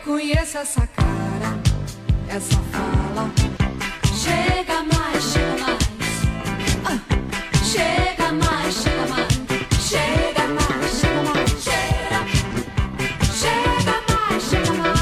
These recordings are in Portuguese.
Reconheça essa cara, essa fala. Chega mais, chega mais. Chega mais, chega mais. Chega mais, chega mais. Chega mais, chega mais.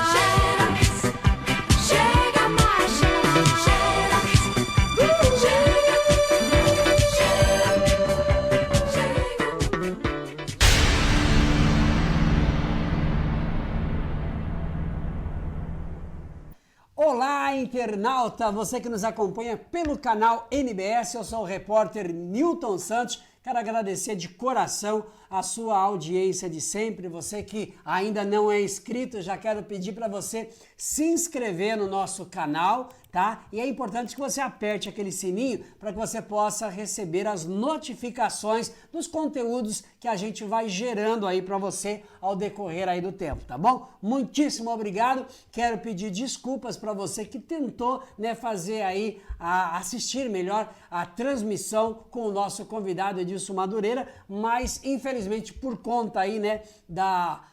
Chega mais, chega mais. Olá, internauta! Você que nos acompanha pelo canal NBS, eu sou o repórter Newton Santos. Quero agradecer de coração a sua audiência de sempre. Você que ainda não é inscrito, já quero pedir para você se inscrever no nosso canal, tá? E é importante que você aperte aquele sininho para que você possa receber as notificações dos conteúdos que a gente vai gerando aí para você ao decorrer aí do tempo, tá bom? Muitíssimo obrigado. Quero pedir desculpas para você que tentou, né, fazer aí, assistir melhor a transmissão com o nosso convidado Edilson Madureira, mas infelizmente por conta aí, né, da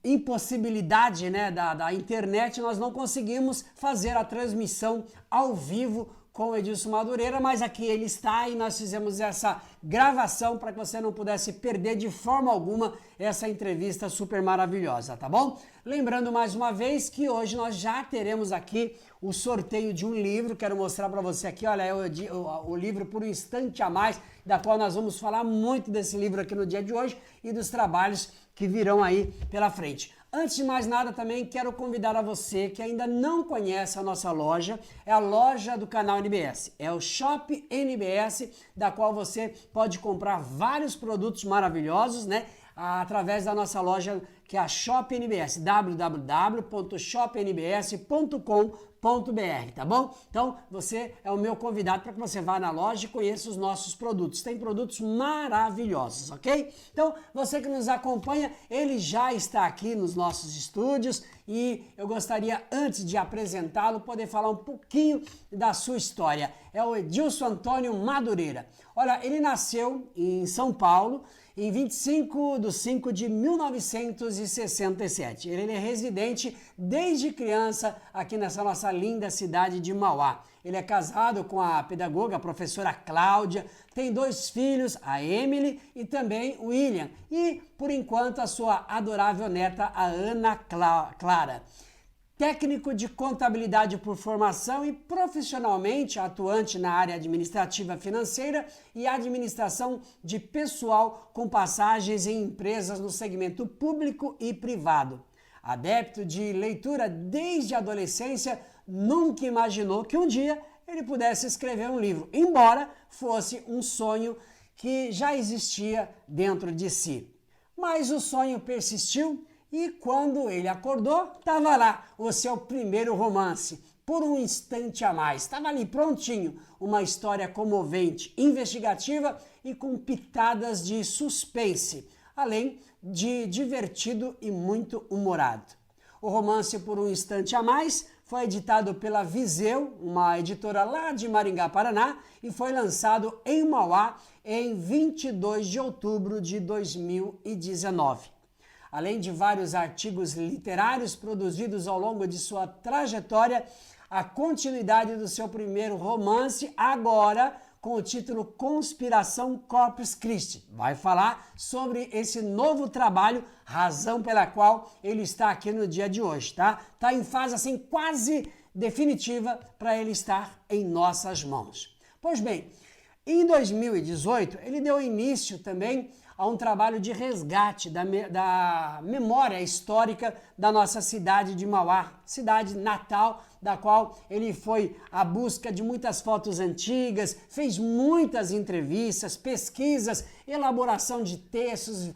impossibilidade, né, da internet, nós não conseguimos fazer a transmissão ao vivo com o Edilson Madureira, mas aqui ele está e nós fizemos essa gravação para que você não pudesse perder de forma alguma essa entrevista super maravilhosa, tá bom? Lembrando mais uma vez que hoje nós já teremos aqui o sorteio de um livro. Quero mostrar para você aqui, olha, o livro Por um Instante a Mais, da qual nós vamos falar muito desse livro aqui no dia de hoje e dos trabalhos que virão aí pela frente. Antes de mais nada, também quero convidar a você que ainda não conhece a nossa loja, é a loja do canal NBS, é o Shop NBS, da qual você pode comprar vários produtos maravilhosos, né? Através da nossa loja, que é a Shop NBS, www.shopnbs.com.br, tá bom? Então, você é o meu convidado para que você vá na loja e conheça os nossos produtos. Tem produtos maravilhosos, ok? Então, você que nos acompanha, ele já está aqui nos nossos estúdios e eu gostaria, antes de apresentá-lo, poder falar um pouquinho da sua história. É o Edilson Antônio Madureira. Olha, ele nasceu em São Paulo, em 25 de 5 de 1967. Ele é residente desde criança aqui nessa nossa linda cidade de Mauá. Ele é casado com a pedagoga, a professora Cláudia, tem 2 filhos, a Emily e também o William. E, por enquanto, a sua adorável neta, a Ana Clara. Técnico de contabilidade por formação e profissionalmente atuante na área administrativa financeira e administração de pessoal com passagens em empresas no segmento público e privado. Adepto de leitura desde a adolescência, nunca imaginou que um dia ele pudesse escrever um livro, embora fosse um sonho que já existia dentro de si. Mas o sonho persistiu. E quando ele acordou, estava lá o seu primeiro romance, Por um Instante a Mais. Estava ali prontinho, uma história comovente, investigativa e com pitadas de suspense, além de divertido e muito humorado. O romance Por um Instante a Mais foi editado pela Viseu, uma editora lá de Maringá, Paraná, e foi lançado em Mauá em 22 de outubro de 2019. Além de vários artigos literários produzidos ao longo de sua trajetória, a continuidade do seu primeiro romance, agora com o título Conspiração Corpus Christi. Vai falar sobre esse novo trabalho, razão pela qual ele está aqui no dia de hoje, tá? Tá em fase assim quase definitiva para ele estar em nossas mãos. Pois bem, em 2018 ele deu início também a um trabalho de resgate da memória histórica da nossa cidade de Mauá, cidade natal, da qual ele foi à busca de muitas fotos antigas, fez muitas entrevistas, pesquisas, elaboração de textos,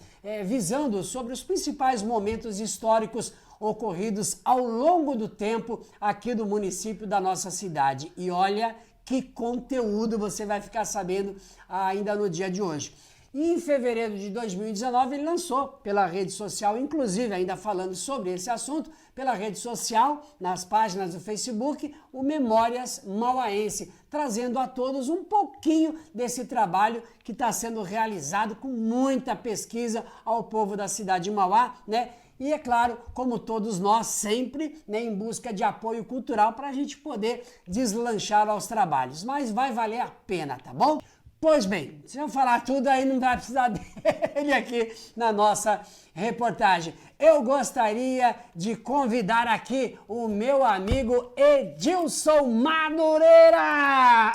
visando sobre os principais momentos históricos ocorridos ao longo do tempo aqui do município da nossa cidade. E olha que conteúdo você vai ficar sabendo ainda no dia de hoje. E em fevereiro de 2019 ele lançou pela rede social, inclusive ainda falando sobre esse assunto, pela rede social, nas páginas do Facebook, o Memórias Mauaense, trazendo a todos um pouquinho desse trabalho que está sendo realizado com muita pesquisa ao povo da cidade de Mauá, né? E é claro, como todos nós, sempre, né, em busca de apoio cultural para a gente poder deslanchar aos trabalhos. Mas vai valer a pena, tá bom? Pois bem, se eu falar tudo aí não vai precisar dele aqui na nossa reportagem. Eu gostaria de convidar aqui o meu amigo Edilson Madureira.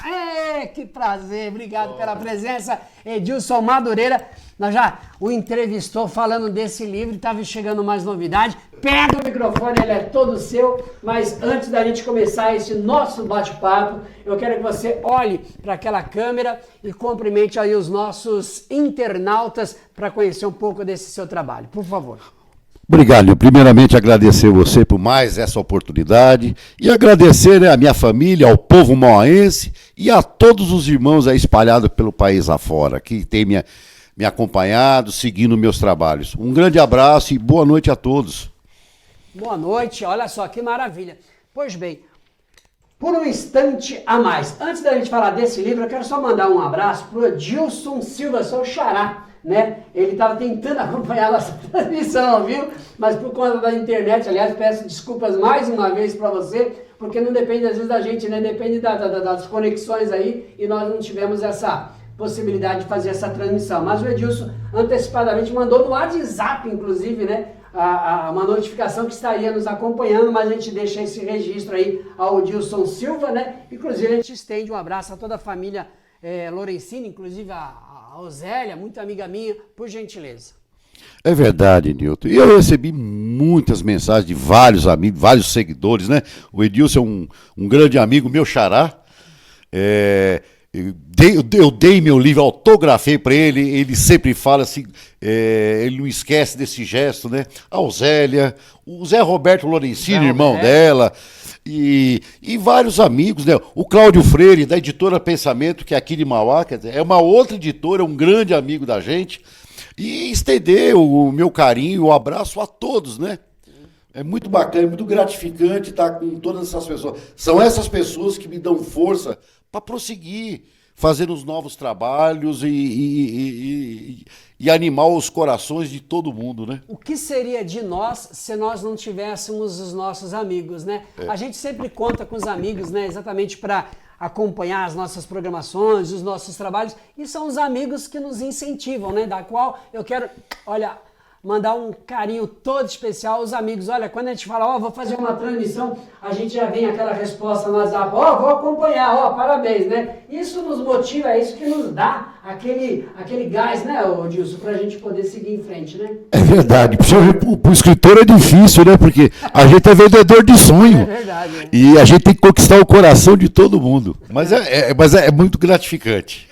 Que prazer, obrigado pela presença, Edilson Madureira. Nós já o entrevistou falando desse livro, estava chegando mais novidade. Pega o microfone, ele é todo seu, mas antes da gente começar esse nosso bate-papo, eu quero que você olhe para aquela câmera e cumprimente aí os nossos internautas para conhecer um pouco desse seu trabalho. Por favor. Obrigado. Primeiramente, agradecer você por mais essa oportunidade e agradecer, né, a minha família, ao povo mauaense e a todos os irmãos aí espalhados pelo país afora, que tem me acompanhado, seguindo meus trabalhos. Um grande abraço e boa noite a todos. Boa noite, olha só que maravilha. Pois bem, por um instante a mais, antes da gente falar desse livro, eu quero só mandar um abraço para o Edilson Silva, seu xará, né? Ele estava tentando acompanhar a nossa transmissão, viu? Mas por conta da internet, aliás, peço desculpas mais uma vez para você, porque não depende às vezes da gente, né? Depende das conexões aí e nós não tivemos essa possibilidade de fazer essa transmissão. Mas o Edilson antecipadamente mandou no WhatsApp, inclusive, né? Uma notificação que estaria nos acompanhando, mas a gente deixa esse registro aí ao Edilson Silva, né? Inclusive a gente estende um abraço a toda a família Lorenzini, inclusive a Osélia, muito amiga minha, por gentileza. É verdade, Nilton. E eu recebi muitas mensagens de vários amigos, vários seguidores, né? O Edilson é um grande amigo, meu xará. Eu dei meu livro, autografei para ele, ele sempre fala assim, ele não esquece desse gesto, né? A Osélia, o Zé Roberto Lorenzini, irmão dela, e vários amigos, né? O Cláudio Freire, da editora Pensamento, que é aqui de Mauá, quer dizer, é uma outra editora, um grande amigo da gente, e estender o meu carinho, o abraço a todos, né? É muito bacana, é muito gratificante estar com todas essas pessoas. São essas pessoas que me dão força para prosseguir, fazer os novos trabalhos e animar os corações de todo mundo, né? O que seria de nós se nós não tivéssemos os nossos amigos, né? A gente sempre conta com os amigos, né? Exatamente para acompanhar as nossas programações, os nossos trabalhos, e são os amigos que nos incentivam, né? Da qual eu quero, olha, mandar um carinho todo especial aos amigos. Olha, quando a gente fala, vou fazer uma transmissão, a gente já vem aquela resposta no WhatsApp, vou acompanhar, parabéns, né? Isso nos motiva, é isso que nos dá aquele gás, né, Edilson, pra gente poder seguir em frente, né? É verdade. Pro escritor é difícil, né? Porque a gente é vendedor de sonho. É verdade. É. E a gente tem que conquistar o coração de todo mundo. Mas é muito gratificante.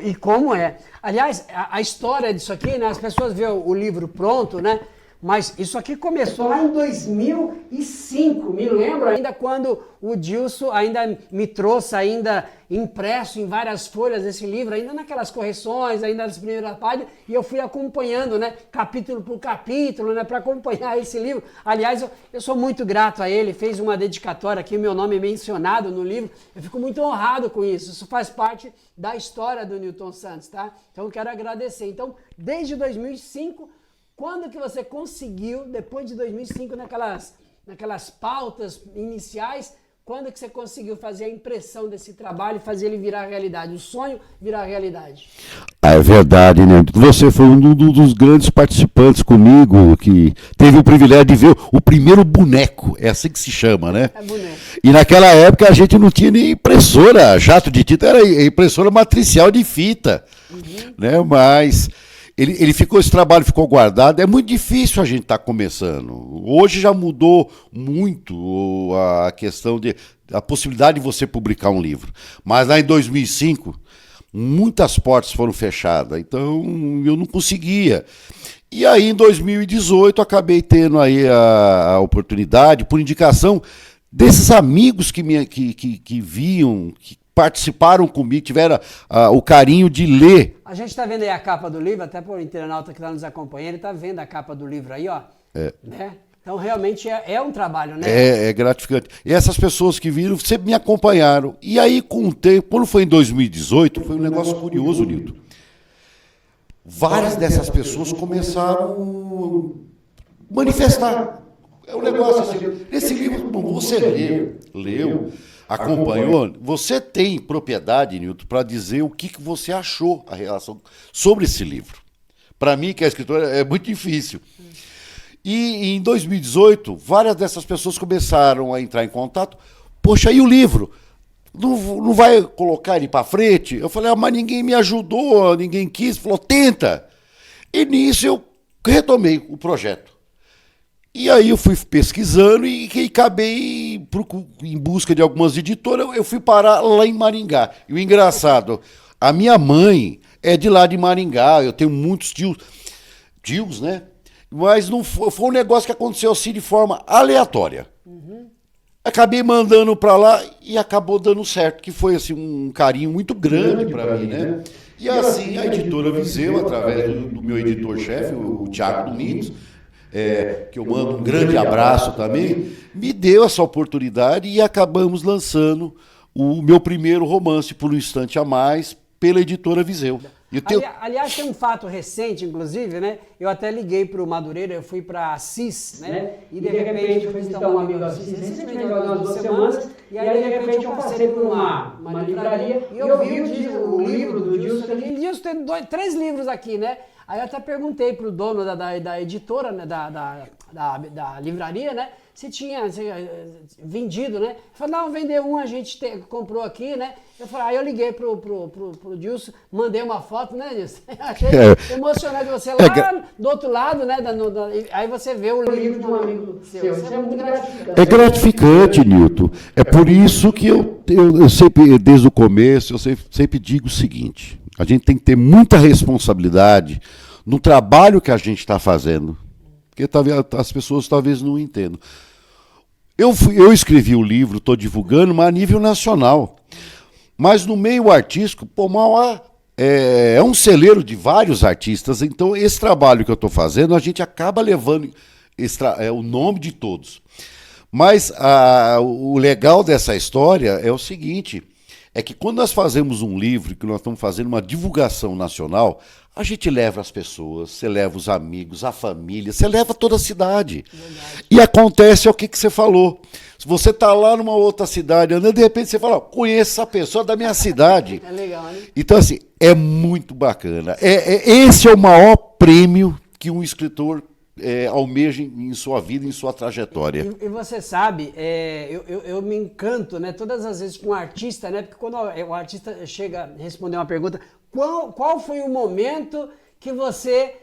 E como é? Aliás, a história disso aqui, né? As pessoas veem o livro pronto, né? Mas isso aqui começou lá em 2005, me lembro ainda quando o Dilson ainda me trouxe ainda impresso em várias folhas esse livro, ainda naquelas correções, ainda nas primeiras páginas, e eu fui acompanhando, né, capítulo por capítulo, né, para acompanhar esse livro. Aliás, eu sou muito grato a ele, fez uma dedicatória aqui, o meu nome é mencionado no livro, eu fico muito honrado com isso isso faz parte da história do Newton Santos, tá? Então eu quero agradecer. Então, desde 2005, quando que você conseguiu, depois de 2005, naquelas pautas iniciais, quando que você conseguiu fazer a impressão desse trabalho e fazer ele virar realidade, o sonho virar realidade? É verdade, né? Você foi um dos grandes participantes comigo, que teve o privilégio de ver o primeiro boneco, é assim que se chama, né? É boneco. E naquela época a gente não tinha nem impressora, jato de tinta, era impressora matricial de fita, né? Mas esse trabalho ficou guardado. É muito difícil a gente estar começando. Hoje já mudou muito a questão a possibilidade de você publicar um livro. Mas lá em 2005, muitas portas foram fechadas. Então eu não conseguia. E aí em 2018 acabei tendo aí a oportunidade, por indicação desses amigos que viam, que participaram comigo, tiveram o carinho de ler. A gente está vendo aí a capa do livro, até por internauta que está nos acompanhando, ele está vendo a capa do livro aí, ó. Né? Então, realmente é um trabalho, né? É gratificante. E essas pessoas que viram sempre me acompanharam. E aí, com o tempo, quando foi em 2018, foi um negócio curioso, Nilton. Várias dessas pessoas começaram a manifestar. É um negócio assim. Esse livro, você leu, acompanhou, você tem propriedade, Nilton, para dizer o que você achou a relação sobre esse livro. Para mim, que é escritor, é muito difícil. E em 2018, várias dessas pessoas começaram a entrar em contato. Poxa, e o livro? Não vai colocar ele para frente? Eu falei, mas ninguém me ajudou, ninguém quis. Falou, tenta. E nisso eu retomei o projeto. E aí eu fui pesquisando e acabei em busca de algumas editoras. Eu fui parar lá em Maringá. E o engraçado, a minha mãe é de lá de Maringá. Eu tenho muitos tios, né? Mas não foi um negócio que aconteceu assim de forma aleatória. Acabei mandando para lá e acabou dando certo, que foi assim um carinho muito grande para mim, né? E assim a editora Viseu, através do meu editor-chefe, o Thiago Domingos, que eu mando um grande abraço também, me deu essa oportunidade e acabamos lançando o meu primeiro romance, Por um Instante a Mais, pela editora Viseu. Aliás, tem um fato recente, inclusive, né? Eu até liguei para o Madureira, eu fui para Assis, né? E de repente eu fui visitar um amigo Assis, recentemente, umas 2 semanas, e aí de repente eu passei por uma livraria e eu vi o livro do Dilson. E Dilson tem 3 livros aqui, né? Aí eu até perguntei para o dono da editora, né? Da livraria, né? Se tinha vendido, né? Ele falou, não, vendeu um, a gente comprou aqui, né? Eu falei, aí eu liguei pro Dilson, mandei uma foto, né, Dilson? Achei emocionante você lá do outro lado, né? Aí você vê o livro de um amigo seu. Isso é muito gratificante. É gratificante, Nilton. É por isso que eu sempre, desde o começo, eu sempre digo o seguinte, a gente tem que ter muita responsabilidade no trabalho que a gente está fazendo. Porque as pessoas talvez não entendam. Eu escrevi o livro, estou divulgando, mas a nível nacional. Mas no meio artístico, Mauá é um celeiro de vários artistas, então esse trabalho que eu estou fazendo, a gente acaba levando o nome de todos. Mas o legal dessa história é o seguinte, é que quando nós fazemos um livro, que nós estamos fazendo uma divulgação nacional, a gente leva as pessoas, você leva os amigos, a família, você leva toda a cidade. Verdade. E acontece o que você falou. Se você está lá numa outra cidade, andando, de repente você fala, conheço essa pessoa da minha cidade. É legal, né? Então, assim, é muito bacana. Esse é o maior prêmio que um escritor almeja em sua vida, em sua trajetória. E você sabe, eu me encanto, né, todas as vezes com um artista, né, porque quando o artista chega a responder uma pergunta, qual foi o momento que você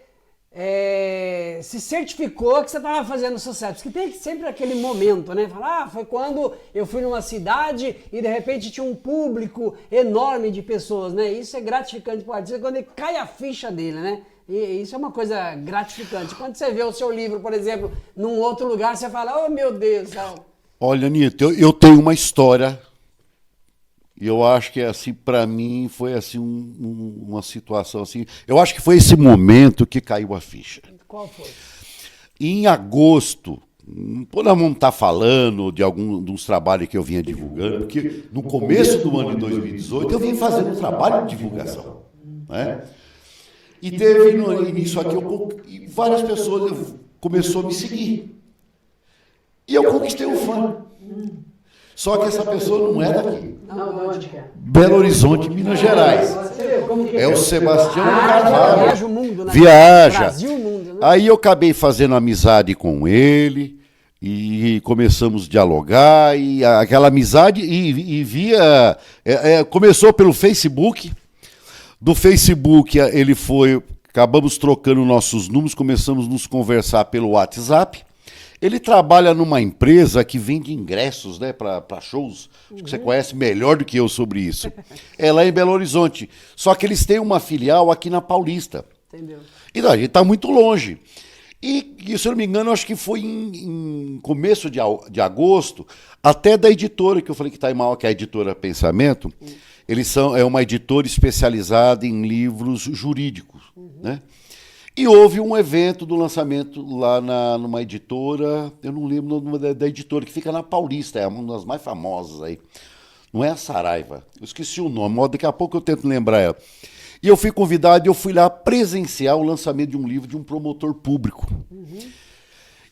se certificou que você estava fazendo sucesso? Porque tem sempre aquele momento, né? Falar, foi quando eu fui numa cidade e de repente tinha um público enorme de pessoas, né? Isso é gratificante para o artista quando ele cai a ficha dele, né? E isso é uma coisa gratificante. Quando você vê o seu livro, por exemplo, num outro lugar, você fala, oh meu Deus. Olha, Nito, eu tenho uma história. E eu acho que assim, para mim, foi assim uma situação assim. Eu acho que foi esse momento que caiu a ficha. Qual foi? Em agosto, nós vamos estar falando de dos trabalhos que eu vinha divulgando, porque no começo do ano de 2018 eu vim fazendo um trabalho de divulgação, né? E teve no início aqui, várias pessoas começaram a me seguir. E eu conquistei um fã. Só que essa pessoa não é daqui. Não, de onde que é? Belo Horizonte, Minas Gerais. É o Sebastião Carvalho. Viaja o mundo, né? Viaja. Brasil, mundo, né? Aí eu acabei fazendo amizade com ele e começamos a dialogar e aquela amizade e via começou pelo Facebook. Do Facebook ele acabamos trocando nossos números, começamos a nos conversar pelo WhatsApp. Ele trabalha numa empresa que vende ingressos, né, para shows. Acho que você conhece melhor do que eu sobre isso. É lá em Belo Horizonte. Só que eles têm uma filial aqui na Paulista. Entendeu? Então, a gente está muito longe. E, se eu não me engano, acho que foi em começo de agosto, até da editora que eu falei que está em Mauá, que é a editora Pensamento. É uma editora especializada em livros jurídicos, né? E houve um evento do lançamento lá numa editora, eu não lembro o nome da editora, que fica na Paulista, é uma das mais famosas aí. Não é a Saraiva, eu esqueci o nome, mas daqui a pouco eu tento lembrar ela. E eu fui convidado e eu fui lá presenciar o lançamento de um livro de um promotor público.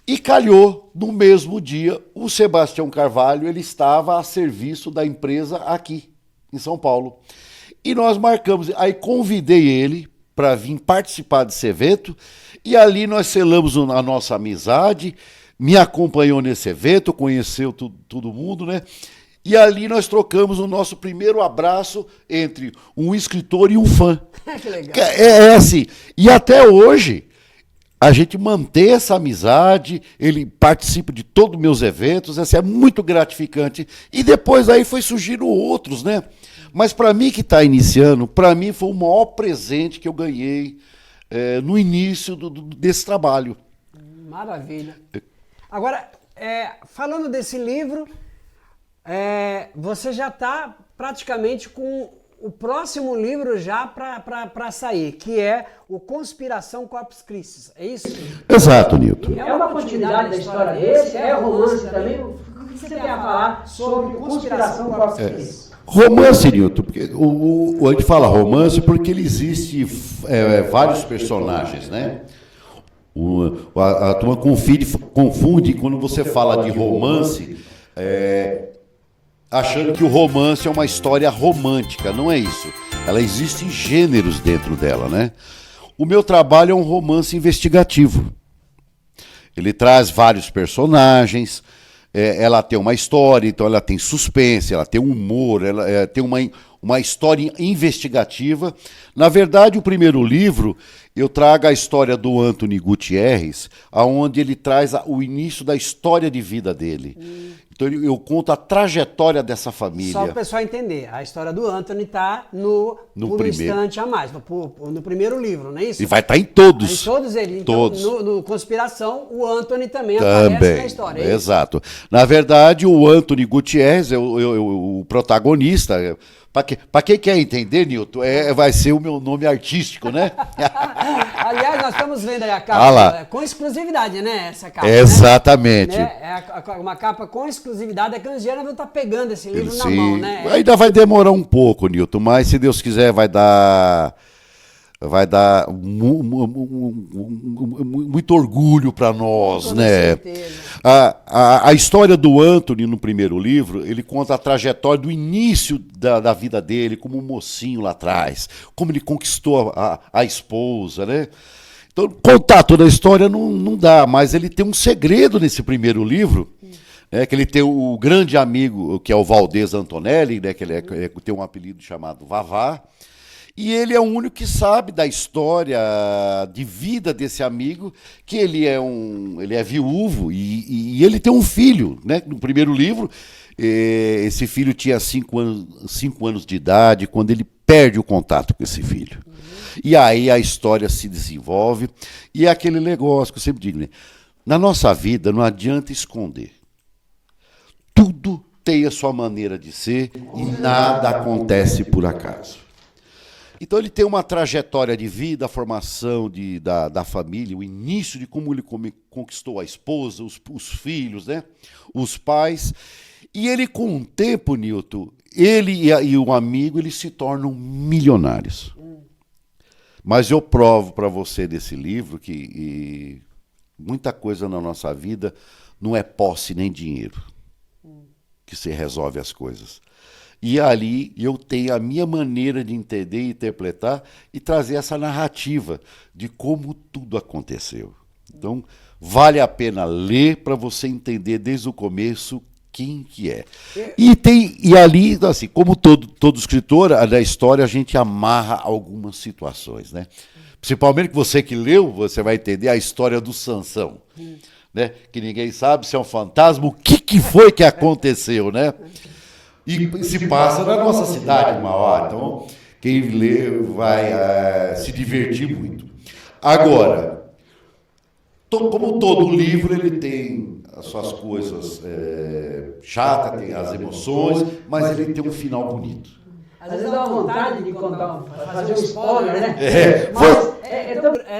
E calhou, no mesmo dia, o Sebastião Carvalho, ele estava a serviço da empresa aqui, em São Paulo. E nós marcamos, aí convidei ele para vir participar desse evento, e ali nós selamos a nossa amizade, me acompanhou nesse evento, conheceu todo mundo, né? E ali nós trocamos o nosso primeiro abraço entre um escritor e um fã. Que legal. É assim, e até hoje a gente mantém essa amizade, ele participa de todos os meus eventos, é muito gratificante. E depois aí foi surgindo outros, né? Mas para mim que está iniciando, para mim foi o maior presente que eu ganhei no início desse trabalho. Maravilha. Agora, falando desse livro, você já está praticamente com o próximo livro já para sair, que é o Conspiração Corpus Christi, é isso? Exato, Nilton. É uma continuidade da história desse? É romance também? O que você tem a falar sobre Conspiração Corpus Christi? Romance, Nilton, porque a gente fala romance porque ele existe vários personagens, né? A turma confunde quando você fala de romance, achando que o romance é uma história romântica. Não é isso. Ela existe gêneros dentro dela, né? O meu trabalho é um romance investigativo. Ele traz vários personagens, ela tem uma história, então ela tem suspense, ela tem humor, ela tem uma história investigativa. Na verdade, o primeiro livro, eu trago a história do Anthony Gutierrez, onde ele traz o início da história de vida dele. Então eu conto a trajetória dessa família. Só para o pessoal entender, a história do Anthony está no instante a mais, no primeiro livro, não é isso? E vai estar em todos. Em todos eles. Então, todos. No Conspiração, o Anthony também aparece na história. É exato. Na verdade, o Anthony Gutierrez é o protagonista. Para quem quer entender, Nilton, vai ser o meu nome artístico, né? Aliás, nós estamos vendo aí a capa com exclusividade, né? Essa capa. Exatamente. Né? É uma capa com exclusividade. É que o Diana não está pegando esse livro na mão, né? Ainda vai demorar um pouco, Nilton, mas se Deus quiser vai dar muito orgulho para nós, com né? Certeza. A história do Anthony no primeiro livro, ele conta a trajetória do início da vida dele, como um mocinho lá atrás, como ele conquistou a esposa, né? Então, contar toda a história não dá, mas ele tem um segredo nesse primeiro livro, que ele tem o grande amigo, que é o Valdez Antonelli, né? Que ele tem um apelido chamado Vavá. E ele é o único que sabe da história de vida desse amigo, que ele é viúvo e ele tem um filho, né? No primeiro livro, esse filho tinha 5 anos de idade, quando ele perde o contato com esse filho. E aí a história se desenvolve, e é aquele negócio que eu sempre digo, né? Na nossa vida não adianta esconder. Tudo tem a sua maneira de ser e nada acontece por acaso. Então ele tem uma trajetória de vida, a formação da família, o início de como ele conquistou a esposa, os filhos, né? Os pais. E ele, com o tempo, Nilton, ele e o amigo, eles se tornam milionários. Mas eu provo para você nesse livro que muita coisa na nossa vida não é posse nem dinheiro que se resolve as coisas. E ali eu tenho a minha maneira de entender e interpretar e trazer essa narrativa de como tudo aconteceu. Então, vale a pena ler para você entender desde o começo quem que é. E ali, assim, como todo escritor, da história a gente amarra algumas situações, né? Principalmente que você que leu, você vai entender a história do Sansão, né? Que ninguém sabe se é um fantasma, o que foi que aconteceu, né? E se passa na nossa cidade, Mauá. Então, quem lê vai se divertir muito. Agora, Como todo livro, ele tem as suas coisas chatas, tem as emoções, mas ele tem um final bonito. Às vezes dá uma vontade de contar, fazer um spoiler, né?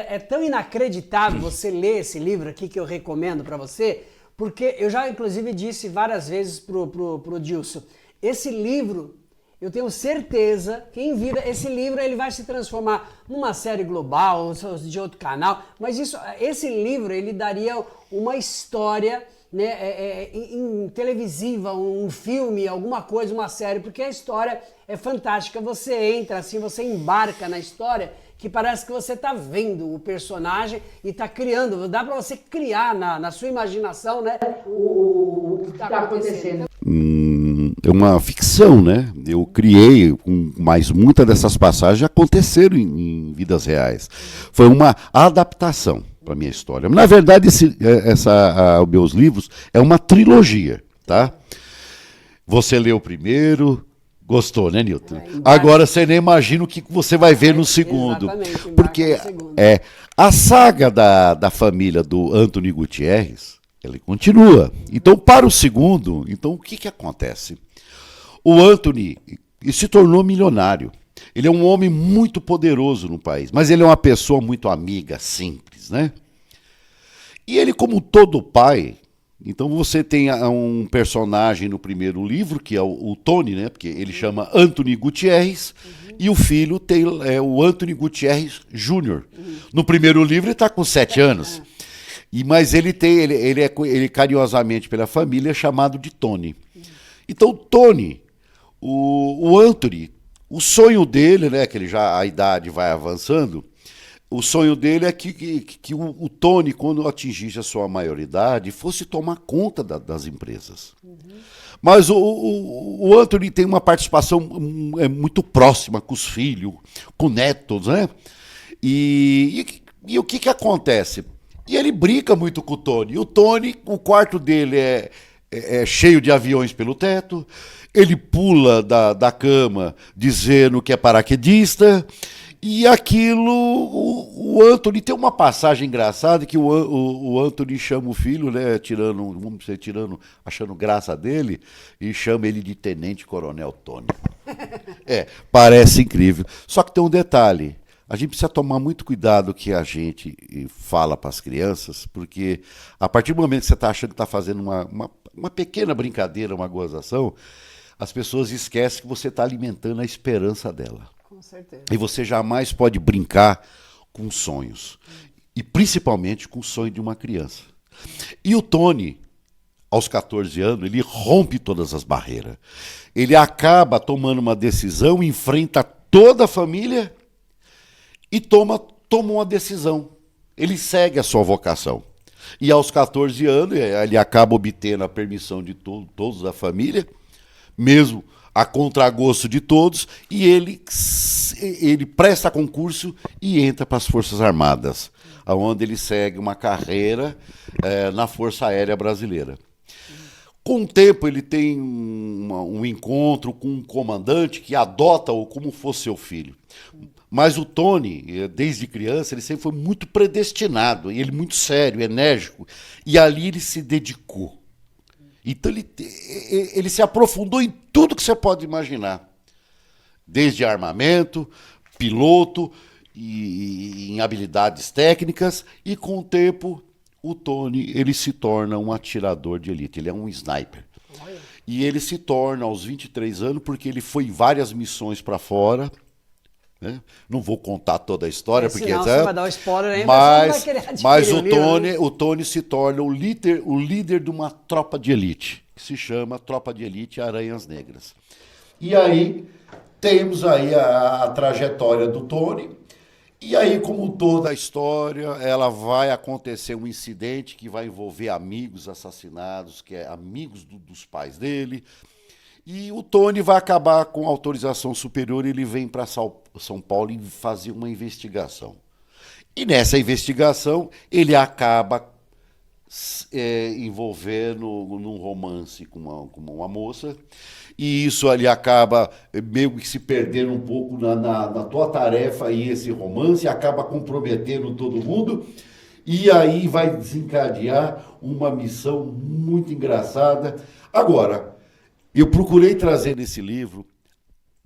É tão inacreditável você ler esse livro aqui que eu recomendo para você, porque eu já inclusive disse várias vezes pro Dilson, esse livro, eu tenho certeza que em vida esse livro ele vai se transformar numa série global, de outro canal, mas esse livro ele daria uma história, né, em televisiva, um filme, alguma coisa, uma série, porque a história é fantástica. Você entra assim, você embarca na história, que parece que você está vendo o personagem e está criando, dá para você criar na sua imaginação, né, o que está acontecendo. É uma ficção, né? Eu criei, mas muitas dessas passagens aconteceram em vidas reais. Foi uma adaptação para minha história. Na verdade, os meus livros é uma trilogia, tá? Você leu o primeiro, gostou, né, Nilton? Agora você nem imagina o que você vai ver no segundo. Porque a saga da família do Anthony Gutierrez, ele continua. Então, para o segundo, o que acontece? O Anthony se tornou milionário. Ele é um homem muito poderoso no país, mas ele é uma pessoa muito amiga, simples, né? E ele, como todo pai, então você tem um personagem no primeiro livro, que é o Tony, né? Porque ele chama Anthony Gutierrez, e o filho tem o Anthony Gutierrez Jr. No primeiro livro ele está com 7 anos. Mas ele é carinhosamente pela família chamado de Tony. Então, Tony, o Anthony, o sonho dele, né, que a idade vai avançando, o sonho dele é que o Tony, quando atingisse a sua maioridade, fosse tomar conta das empresas. Mas o Anthony tem uma participação muito próxima com os filhos, com netos, né? E o que acontece? E ele brinca muito com o Tony. E o Tony, o quarto dele é cheio de aviões pelo teto. Ele pula da cama dizendo que é paraquedista. E aquilo, o Anthony tem uma passagem engraçada que o Anthony chama o filho, né, achando graça dele, e chama ele de Tenente Coronel Tony. Parece incrível. Só que tem um detalhe. A gente precisa tomar muito cuidado que a gente fala para as crianças, porque a partir do momento que você está achando que está fazendo uma pequena brincadeira, uma gozação, as pessoas esquecem que você está alimentando a esperança dela. Com certeza. E você jamais pode brincar com sonhos, e principalmente com o sonho de uma criança. E o Tony, aos 14 anos, ele rompe todas as barreiras. Ele acaba tomando uma decisão, enfrenta toda a família, e toma uma decisão. Ele segue a sua vocação. E aos 14 anos, ele acaba obtendo a permissão de todos da família, mesmo a contragosto de todos, e ele presta concurso e entra para as Forças Armadas, onde ele segue uma carreira na Força Aérea Brasileira. Com o tempo, ele tem um encontro com um comandante que adota-o como fosse seu filho. Mas o Tony, desde criança, ele sempre foi muito predestinado, ele muito sério, enérgico, e ali ele se dedicou. Então ele se aprofundou em tudo que você pode imaginar, desde armamento, piloto, e em habilidades técnicas, e com o tempo o Tony ele se torna um atirador de elite, ele é um sniper. E ele se torna aos 23 anos, porque ele foi em várias missões para fora. Né? Não vou contar toda a história, porque senão você vai dar um spoiler aí, mas o Tony se torna o líder de uma tropa de elite, que se chama Tropa de Elite Aranhas Negras. E aí temos aí a trajetória do Tony, e aí, como toda a história, ela vai acontecer um incidente que vai envolver amigos assassinados, que é amigos dos pais dele. E o Tony vai acabar com autorização superior, ele vem para São Paulo e fazer uma investigação. E nessa investigação, ele acaba envolvendo num romance com uma moça, e isso ali acaba meio que se perdendo um pouco na tua tarefa, e esse romance acaba comprometendo todo mundo, E aí vai desencadear uma missão muito engraçada. Agora, eu procurei trazer nesse livro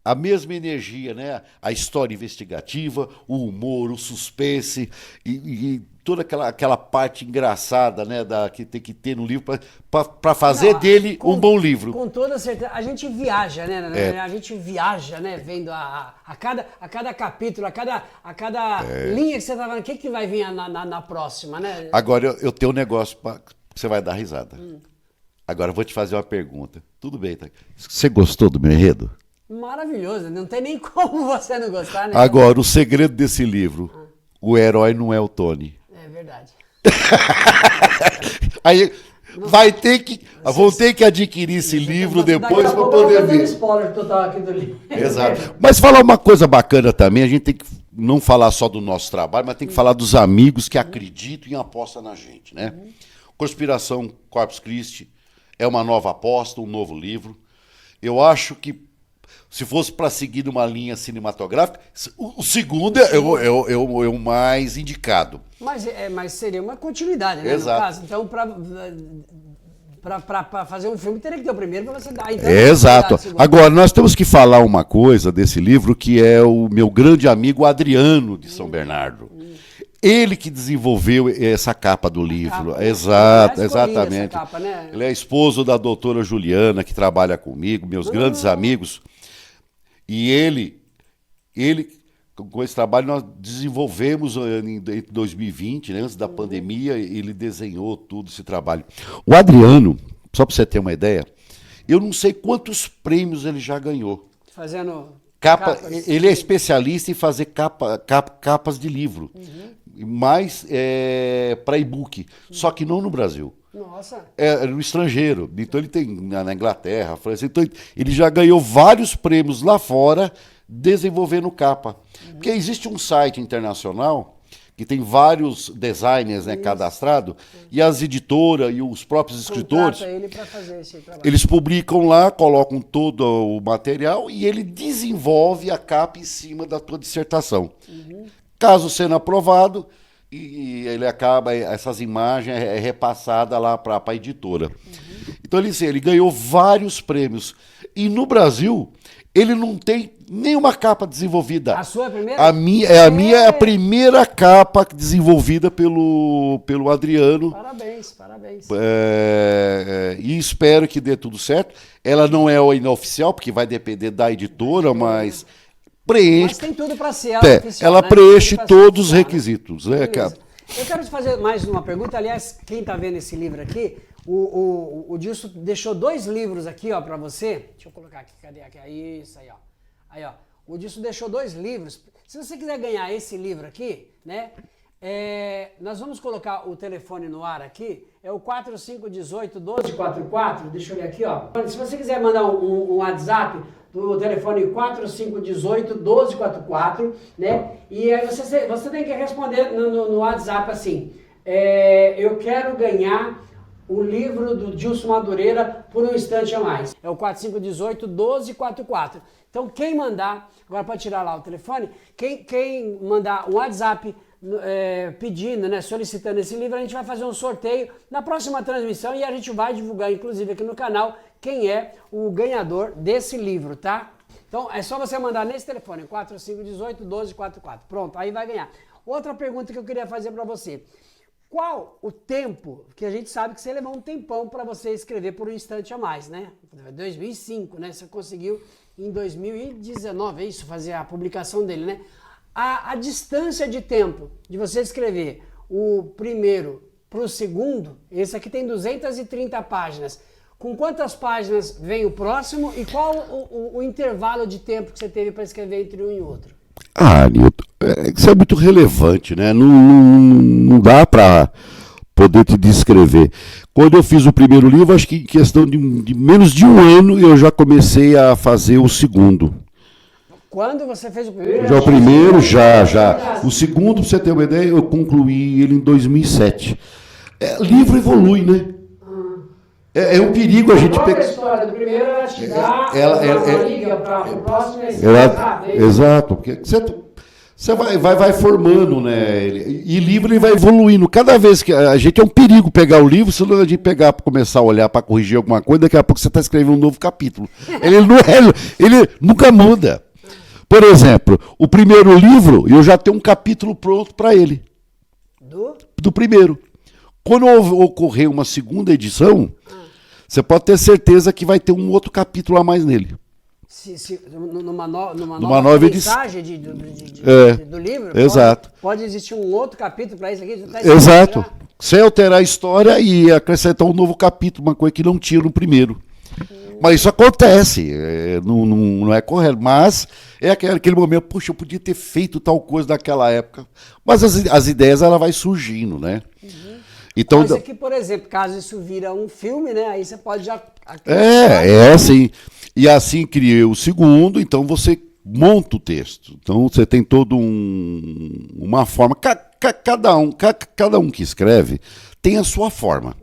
a mesma energia, né? A história investigativa, o humor, o suspense e toda aquela parte engraçada, né, que tem que ter no livro para fazer dele um bom livro. Com toda certeza. A gente viaja, né? A gente viaja, né? Vendo a cada capítulo, a cada linha que você tá falando, o que vai vir na próxima, né? Agora, eu tenho um negócio que você vai dar risada. Agora, eu vou te fazer uma pergunta. Tudo bem, tá? Você gostou do meu enredo? Maravilhoso, não tem nem como você não gostar, né? Agora, o segredo desse livro, o herói não é o Tony. É verdade. Aí vão ter que adquirir esse livro depois para poder ver. Spoiler total aqui do livro. Exato. Mas falar uma coisa bacana também, a gente tem que não falar só do nosso trabalho, mas tem que falar dos amigos que acreditam e apostam na gente, né? Conspiração Corpus Christi é uma nova aposta, um novo livro. Eu acho que se fosse para seguir uma linha cinematográfica, o segundo é o mais indicado. Mas seria uma continuidade, né? Exato. No caso. Então, para fazer um filme, teria que ter o primeiro para você dar. Então, exato. Agora, nós temos que falar uma coisa desse livro, que é o meu grande amigo Adriano de São Bernardo. Ele que desenvolveu essa capa do livro. Exato, exatamente. Capa, né? Ele é esposo da doutora Juliana, que trabalha comigo, meus grandes amigos. E ele, com esse trabalho, nós desenvolvemos em 2020, né, antes da pandemia, ele desenhou tudo esse trabalho. O Adriano, só para você ter uma ideia, eu não sei quantos prêmios ele já ganhou. Fazendo capas. Ele é especialista em fazer capas de livro, mas para e-book, só que não no Brasil. Nossa. É no estrangeiro. Então ele tem na Inglaterra, França. Então ele já ganhou vários prêmios lá fora desenvolvendo capa. Porque existe um site internacional que tem vários designers, né, cadastrados, e as editoras e os próprios escritores, ele para fazer esse trabalho. Eles publicam lá, colocam todo o material e ele desenvolve a capa em cima da tua dissertação. Caso sendo aprovado, e ele acaba, essas imagens é repassada lá para a editora. Então ele ganhou vários prêmios. E no Brasil, ele não tem nenhuma capa desenvolvida. A sua é a primeira? A minha é a primeira capa desenvolvida pelo Adriano. Parabéns, parabéns. E espero que dê tudo certo. Ela não é oficial, porque vai depender da editora, mas preenche. Mas tem tudo para ser oficial, ela, né? Preenche todos os requisitos, né, cara? Eu quero te fazer mais uma pergunta. Aliás, quem está vendo esse livro aqui, o Dilson deixou 2 livros aqui, ó, para você. Deixa eu colocar aqui, cadê aqui? Isso aí, ó. Aí, ó. O Dilson deixou 2 livros. Se você quiser ganhar esse livro aqui, né? Nós vamos colocar o telefone no ar aqui. É o 4518-1244. Deixa eu ver aqui, ó. Se você quiser mandar um WhatsApp do telefone 4518-1244, né? E aí você tem que responder no WhatsApp assim: eu quero ganhar o livro do Dilson Madureira por um instante a mais. É o 4518-1244. Então quem mandar, agora pode tirar lá o telefone, quem mandar um WhatsApp pedindo, né, solicitando esse livro, a gente vai fazer um sorteio na próxima transmissão e a gente vai divulgar, inclusive aqui no canal, quem é o ganhador desse livro, tá? Então é só você mandar nesse telefone, 4518-1244. Pronto, aí vai ganhar. Outra pergunta que eu queria fazer para você: qual o tempo, que a gente sabe que você levou um tempão para você escrever por um instante a mais, né? 2005, né? Você conseguiu em 2019, é isso, fazer a publicação dele, né? A distância de tempo de você escrever o primeiro para o segundo, esse aqui tem 230 páginas. Com quantas páginas vem o próximo e qual o intervalo de tempo que você teve para escrever entre um e outro? Nilton, isso é muito relevante, né? Não dá para poder te descrever. Quando eu fiz o primeiro livro, acho que em questão de menos de um ano, eu já comecei a fazer o segundo. Quando você fez o primeiro? Já o primeiro, já. O segundo, para você ter uma ideia, eu concluí ele em 2007. Livro evolui, né? É um perigo a gente pegar. A história do primeiro ela te dá, liga para o próximo. Exato, porque Você vai formando, né? E livro ele vai evoluindo. Cada vez que a gente é um perigo pegar o livro, se a gente pegar para começar a olhar para corrigir alguma coisa, daqui a pouco você está escrevendo um novo capítulo. Ele nunca muda. Por exemplo, o primeiro livro, eu já tenho um capítulo pronto para ele. Do primeiro. Quando ocorrer uma segunda edição, você pode ter certeza que vai ter um outro capítulo a mais nele. Numa nova mensagem do livro, exato. Pode existir um outro capítulo para isso aqui? Tá exato. Sem alterar a história e acrescentar um novo capítulo, uma coisa que não tinha no primeiro. Mas isso acontece, não é correto. Mas é aquele momento, puxa, eu podia ter feito tal coisa naquela época. Mas as ideias, ela vai surgindo, né? Então, mas aqui, por exemplo, caso isso vira um filme, né? Aí você pode já... assim. E assim criei o segundo, então você monta o texto. Então você tem todo uma forma. Cada um que escreve tem a sua forma,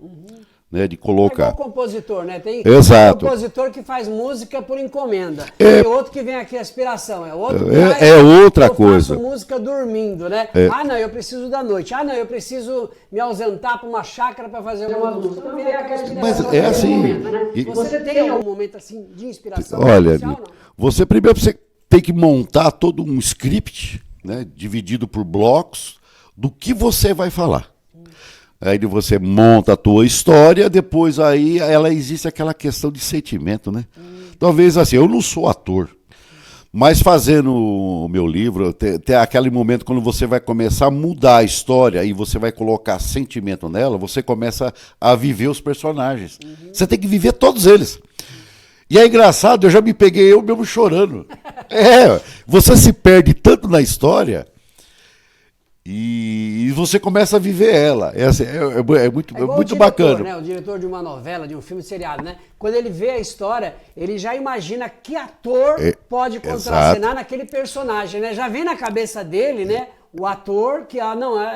né, de colocar. É igual compositor, né? Tem exato. compositor que faz música por encomenda. Tem outro que vem aqui a inspiração. É outro que outra coisa. Eu faço música dormindo, né? Ah, não, eu preciso da noite. Ah, não, eu preciso me ausentar para uma chácara para fazer uma música. Então, vem aquela inspiração. Mas é assim. Momento, né? Você tem algum momento assim de inspiração? Olha, inicial, você primeiro tem que montar todo um script, né, dividido por blocos, do que você vai falar. Aí você monta a tua história, depois aí ela existe aquela questão de sentimento, né? Talvez assim, eu não sou ator, mas fazendo o meu livro, tem aquele momento quando você vai começar a mudar a história e você vai colocar sentimento nela, você começa a viver os personagens. Você tem que viver todos eles. E é engraçado, eu já me peguei eu mesmo chorando. Você se perde tanto na história... E você começa a viver ela. É muito bacana. Né? O diretor de uma novela, de um filme seriado, né? Quando ele vê a história, ele já imagina que ator pode contracenar naquele personagem, né? Já vem na cabeça dele, né? O ator que,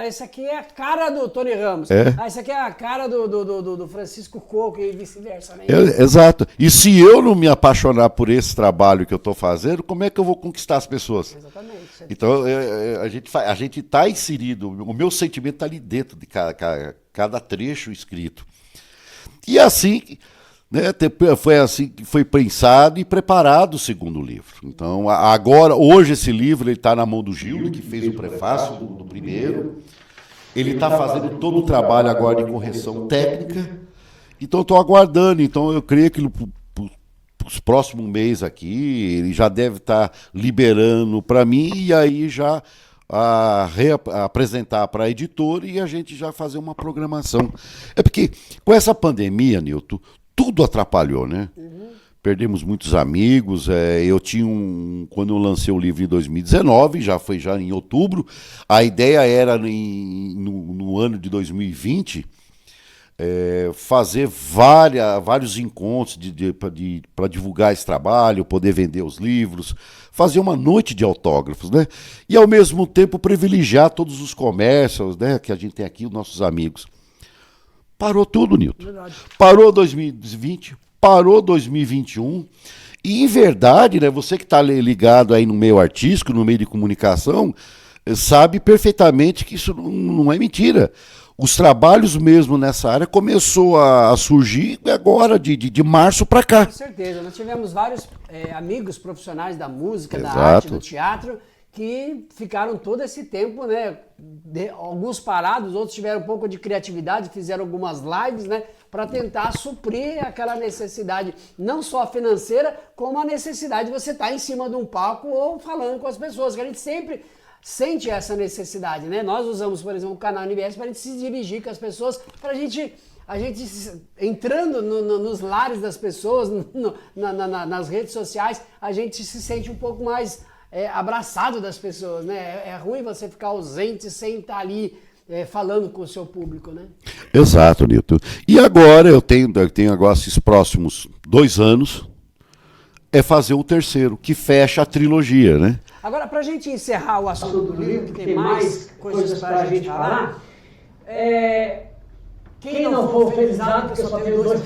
esse aqui é a cara do Tony Ramos. Esse aqui é a cara do Francisco Coco e vice-versa. Né? Exato. E se eu não me apaixonar por esse trabalho que eu estou fazendo, como é que eu vou conquistar as pessoas? Exatamente. Então, a gente está inserido, o meu sentimento está ali dentro de cada trecho escrito. E assim, né, foi assim que foi pensado e preparado o segundo livro. Então, hoje esse livro está na mão do Gildo, que fez o prefácio do primeiro. Ele está fazendo todo o trabalho agora de correção técnica. Então, estou aguardando. Então, eu creio que os próximos meses aqui, ele já deve estar liberando para mim e aí já apresentar para a editora e a gente já fazer uma programação. É porque com essa pandemia, Nilton, tudo atrapalhou, né? Perdemos muitos amigos. Eu tinha quando eu lancei o livro em 2019, já foi em outubro, a ideia era no ano de 2020 fazer vários encontros para divulgar esse trabalho, poder vender os livros, fazer uma noite de autógrafos, né? E ao mesmo tempo privilegiar todos os comércios, né, que a gente tem aqui, os nossos amigos. Parou tudo, Nilton. Verdade. Parou 2020, parou 2021. E em verdade, né, você que está ligado aí no meio artístico, no meio de comunicação, sabe perfeitamente que isso não é mentira. Os trabalhos mesmo nessa área começou a surgir agora, de março para cá. Com certeza. Nós tivemos vários amigos profissionais da música, Exato. da arte, do teatro, que ficaram todo esse tempo, né? Alguns parados, outros tiveram um pouco de criatividade, fizeram algumas lives, né? Para tentar suprir aquela necessidade, não só financeira, como a necessidade de você estar em cima de um palco ou falando com as pessoas, que a gente sempre sente essa necessidade, né? Nós usamos, por exemplo, o canal NBS para a gente se dirigir com as pessoas, para a gente entrando nos lares das pessoas, nas redes sociais, a gente se sente um pouco mais abraçado das pessoas, né? É ruim você ficar ausente sem estar ali falando com o seu público, né? Exato, Nilton. E agora eu tenho agora esses próximos 2 anos fazer o terceiro, que fecha a trilogia, né? Agora, para a gente encerrar o assunto do livro, que tem mais coisas para a gente falar, quem não for felizardo, porque eu só tenho 2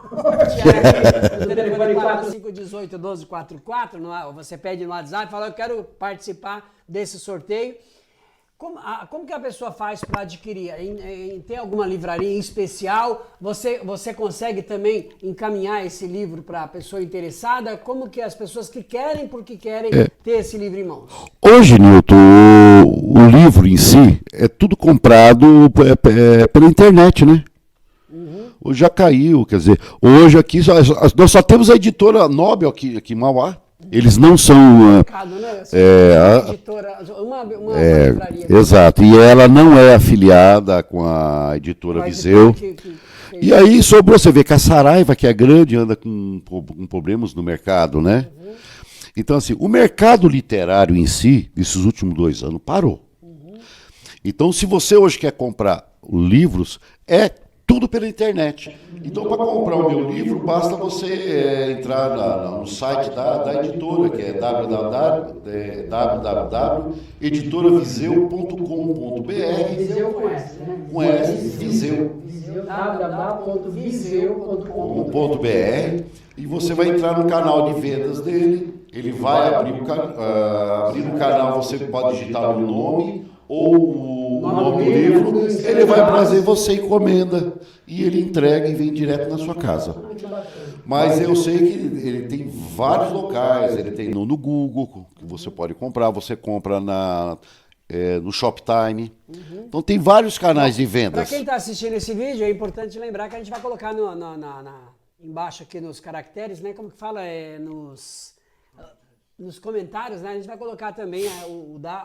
Tiago, o telefone 4518-1244, você pede no WhatsApp e fala, eu quero participar desse sorteio. Como que a pessoa faz para adquirir? Tem alguma livraria em especial? Você consegue também encaminhar esse livro para a pessoa interessada? Como que as pessoas que querem, porque querem ter esse livro em mãos? Hoje, Nilton, o livro em si é tudo comprado pela internet, né? Hoje já caiu, quer dizer, hoje aqui nós só temos a editora Nobel aqui em Mauá. Eles não são. Uma livraria. Exato, e ela não é afiliada com a editora Viseu. E aí sobrou, você vê que a Saraiva, que é grande, anda com problemas no mercado, né? Então, assim, o mercado literário em si, nesses últimos 2 anos, parou. Então, se você hoje quer comprar livros, é tudo pela internet. Então, para comprar o meu livro, basta você entrar no site da editora, que é www.editoraviseu.com.br. Viseu com S, né? Com S, Viseu. www.viseu.com.br. E você vai entrar no canal de vendas dele, ele vai abrir o canal, você pode digitar o nome ou o nome do livro, ele vai trazer você encomenda e ele entrega e vem direto na sua casa. Mas eu sei que ele tem vários locais, ele tem no Google, que você pode comprar, você compra no Shoptime. Então tem vários canais de vendas. Para quem está assistindo esse vídeo, é importante lembrar que a gente vai colocar embaixo aqui nos caracteres, né? Como que fala? Nos comentários, né? A gente vai colocar também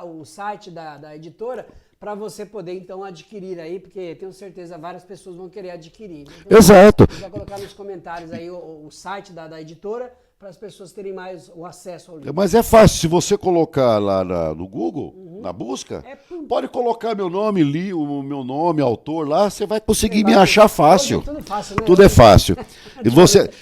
o site da editora para você poder, então, adquirir aí, porque tenho certeza várias pessoas vão querer adquirir. Então, exato. A gente vai colocar nos comentários aí o site da editora para as pessoas terem mais o acesso ao livro. Mas é fácil, se você colocar lá no Google, na busca, pode colocar meu nome, o meu nome, autor lá, você vai conseguir me achar fácil. Tudo é fácil, né? Tudo é fácil. E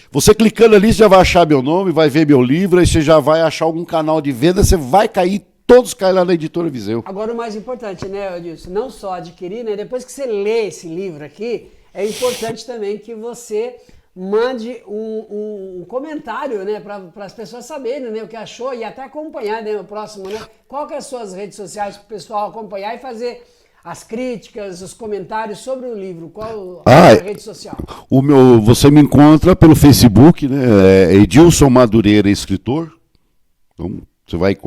você clicando ali, você já vai achar meu nome, vai ver meu livro, aí você já vai achar algum canal de venda, você vai cair, todos caem lá na Editora Viseu. Agora o mais importante, né, Edilson, não só adquirir, né, depois que você lê esse livro aqui, é importante também que você mande um comentário, né, para as pessoas saberem, né, o que achou e até acompanhar, né, o próximo, né? Qual que é as suas redes sociais para o pessoal acompanhar e fazer as críticas, os comentários sobre o livro? Qual a rede social? Você me encontra pelo Facebook, né, Edilson Madureira, escritor. Então, você vai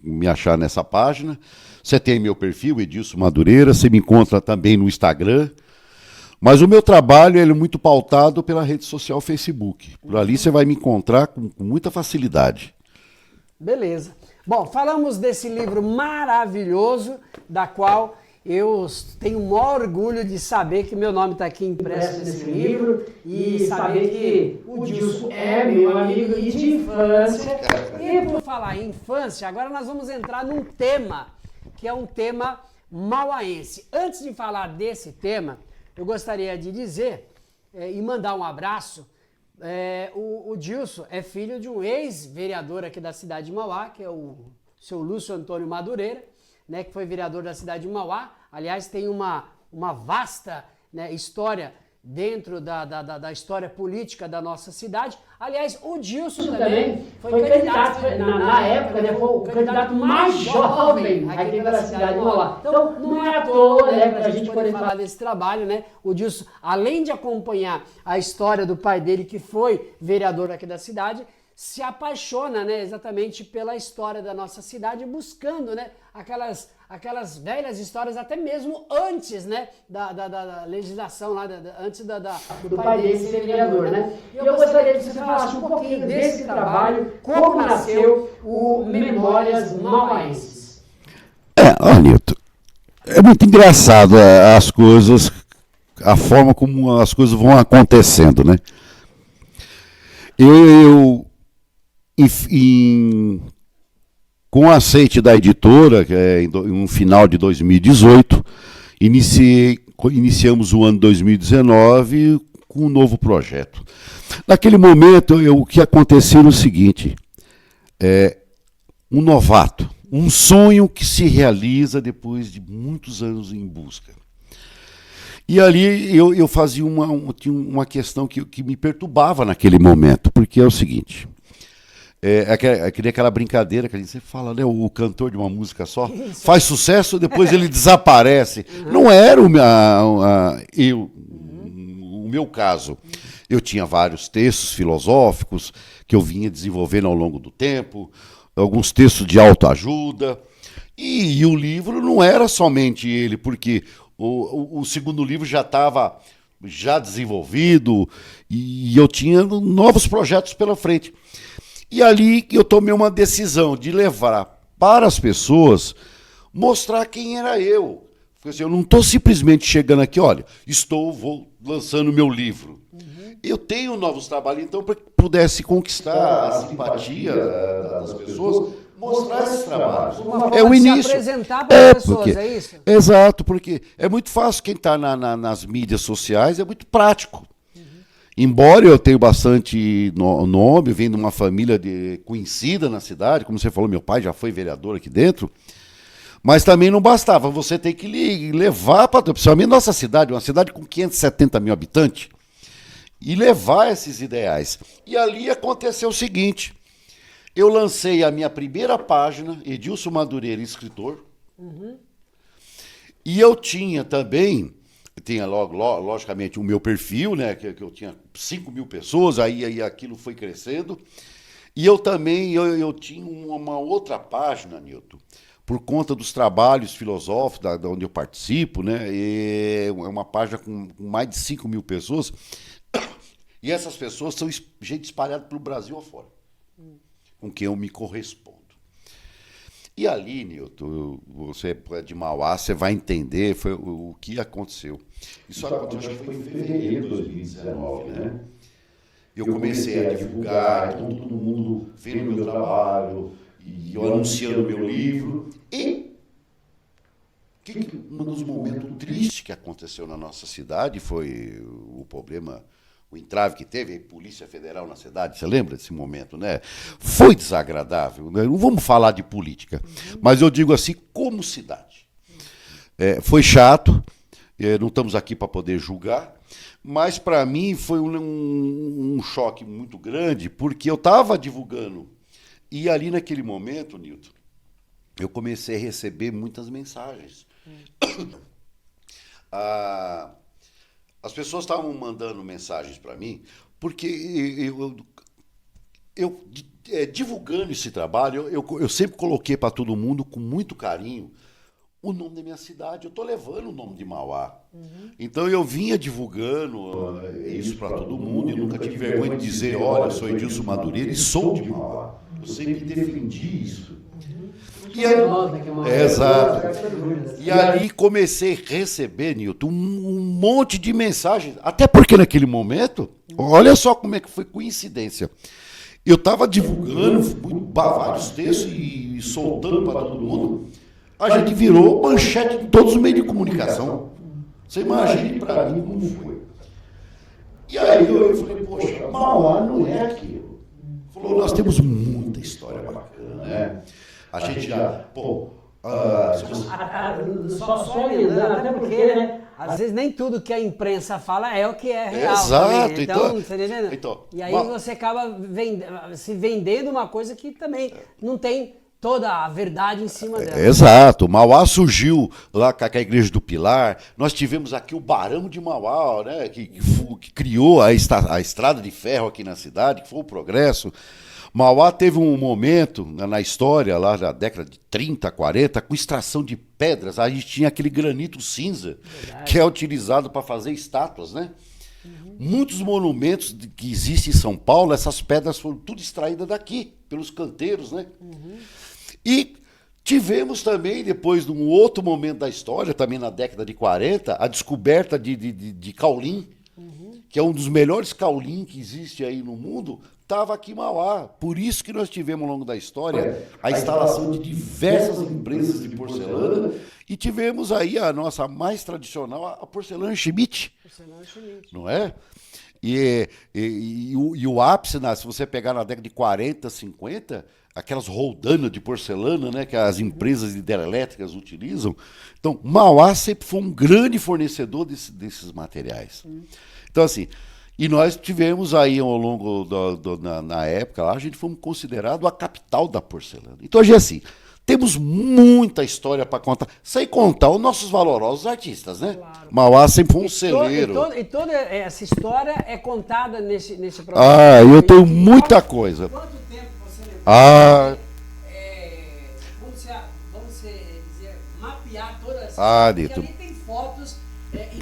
me achar nessa página. Você tem meu perfil, Edilson Madureira. Você me encontra também no Instagram. Mas o meu trabalho é muito pautado pela rede social Facebook. Por ali você vai me encontrar com muita facilidade. Beleza. Bom, falamos desse livro maravilhoso, da qual eu tenho o maior orgulho de saber que meu nome está aqui impresso nesse livro e saber que o Dilson é meu amigo de infância. E por falar em infância, agora nós vamos entrar num tema, que é um tema mauaense. Antes de falar desse tema, eu gostaria de dizer e mandar um abraço. O Dilson é filho de um ex-vereador aqui da cidade de Mauá, que é o seu Lúcio Antônio Madureira, né, que foi vereador da cidade de Mauá. Aliás, tem uma vasta, né, história dentro da história política da nossa cidade. Aliás, o Dilson também foi candidato, na época, né, foi o candidato mais jovem aqui da cidade de Mauá. Então, não é à toa, né, para a gente poder falar desse trabalho, né? O Dilson, além de acompanhar a história do pai dele, que foi vereador aqui da cidade, se apaixona, né, exatamente pela história da nossa cidade, buscando, né, aquelas velhas histórias, até mesmo antes, né, da legislação lá, antes do pai dele ser vereador, né? E eu gostaria que você falasse um pouquinho desse trabalho, como nasceu o Memórias Mauaenses. Nilton, é muito engraçado as coisas, a forma como as coisas vão acontecendo, né? Com o aceite da editora, no final de 2018, iniciamos o ano 2019 com um novo projeto. Naquele momento, o que aconteceu era o seguinte, um novato, um sonho que se realiza depois de muitos anos em busca. E ali eu fazia tinha uma questão que me perturbava naquele momento, porque é o seguinte, é que nem aquela brincadeira que a gente sempre fala, né? O cantor de uma música só faz sucesso, depois ele desaparece. Não era o meu caso. Eu tinha vários textos filosóficos que eu vinha desenvolvendo ao longo do tempo, alguns textos de autoajuda, e o livro não era somente ele, porque o segundo livro já estava desenvolvido e eu tinha novos projetos pela frente. E ali eu tomei uma decisão de levar para as pessoas, mostrar quem era eu. Porque assim, eu não estou simplesmente chegando aqui, olha, vou lançando meu livro. Eu tenho novos trabalhos, então, para que pudesse conquistar a simpatia das pessoas, mostrar esses trabalhos. É o início. Se apresentar para as pessoas, porque, é isso? Exato, porque é muito fácil quem está nas mídias sociais, é muito prático. Embora eu tenha bastante nome, venho de uma família conhecida na cidade, como você falou, meu pai já foi vereador aqui dentro, mas também não bastava, você tem que levar para, principalmente nossa cidade, uma cidade com 570 mil habitantes, e levar esses ideais. E ali aconteceu o seguinte, eu lancei a minha primeira página, Edilson Madureira, escritor, e eu tinha também... Tinha logicamente o meu perfil, né, que eu tinha 5 mil pessoas, aí aquilo foi crescendo. E eu também eu tinha uma outra página, Nilton, por conta dos trabalhos filosóficos da onde eu participo, né, é uma página com mais de 5 mil pessoas. E essas pessoas são gente espalhada pelo Brasil afora, com quem eu me correspondo. E ali, Nilton, você é de Mauá, você vai entender foi o que aconteceu. Isso aconteceu, acho que foi em fevereiro de 2019, né? Eu comecei a divulgar, todo mundo vendo o meu trabalho, e eu anunciando o meu livro. E um dos momentos tristes que aconteceu na nossa cidade foi o problema... O entrave que teve a Polícia Federal na cidade, você lembra desse momento, né? Foi desagradável, né? Não vamos falar de política, mas eu digo assim, como cidade. Foi chato, não estamos aqui para poder julgar, mas para mim foi um choque muito grande, porque eu estava divulgando, e ali naquele momento, Nilton, eu comecei a receber muitas mensagens. As pessoas estavam mandando mensagens para mim, porque eu divulgando esse trabalho, eu sempre coloquei para todo mundo, com muito carinho, o nome da minha cidade. Eu estou levando o nome de Mauá. Então eu vinha divulgando isso para todo mundo, e nunca tive vergonha de dizer, olha, eu sou Edilson Madureira e sou de Mauá. Eu sempre defendi isso. Exato. E ali comecei a receber, Nilton, um monte de mensagens. Até porque naquele momento, olha só como é que foi coincidência. Eu estava divulgando vários textos e soltando para todo mundo. A gente virou manchete em todos os meios de comunicação. Você imagine para mim como foi. E aí eu falei, poxa, Mauá não é aquilo. Falou, nós temos muita história bacana, né? A gente já, só lembrando, até porque, né? Às vezes nem tudo que a imprensa fala é o que é real. Exato. Também. Então, você entendeu? E aí você acaba se vendendo uma coisa que também não tem toda a verdade em cima dela. Exato. Mauá surgiu lá com a Igreja do Pilar. Nós tivemos aqui o Barão de Mauá, né, que criou a estrada de ferro aqui na cidade, que foi o progresso. Mauá teve um momento na história, lá na década de 30, 40, com extração de pedras. A gente tinha aquele granito cinza, que é utilizado para fazer estátuas, né? Muitos monumentos que existem em São Paulo, essas pedras foram tudo extraídas daqui, pelos canteiros, né? E tivemos também, depois de um outro momento da história, também na década de 40, a descoberta de caulim, que é um dos melhores caulim que existe aí no mundo, estava aqui em Mauá. Por isso que nós tivemos ao longo da história a instalação de diversas empresas de porcelana e tivemos aí a nossa mais tradicional, a Porcelana Schmidt. Porcelana Schmidt. Não é? E o ápice, se você pegar na década de 40, 50, aquelas roldanas de porcelana, né, que as empresas hidrelétricas utilizam. Então, Mauá sempre foi um grande fornecedor desses materiais. Então, assim, e nós tivemos aí ao longo na época, lá, a gente fomos considerado a capital da porcelana. Então, hoje assim, temos muita história para contar, sem contar os nossos valorosos artistas, né? Claro. Mauá sempre foi um celeiro. E toda essa história é contada nesse programa. Eu tenho muita coisa. Quanto tempo você levou? Vamos dizer, mapear todas essas coisas. Porque ali tem fotos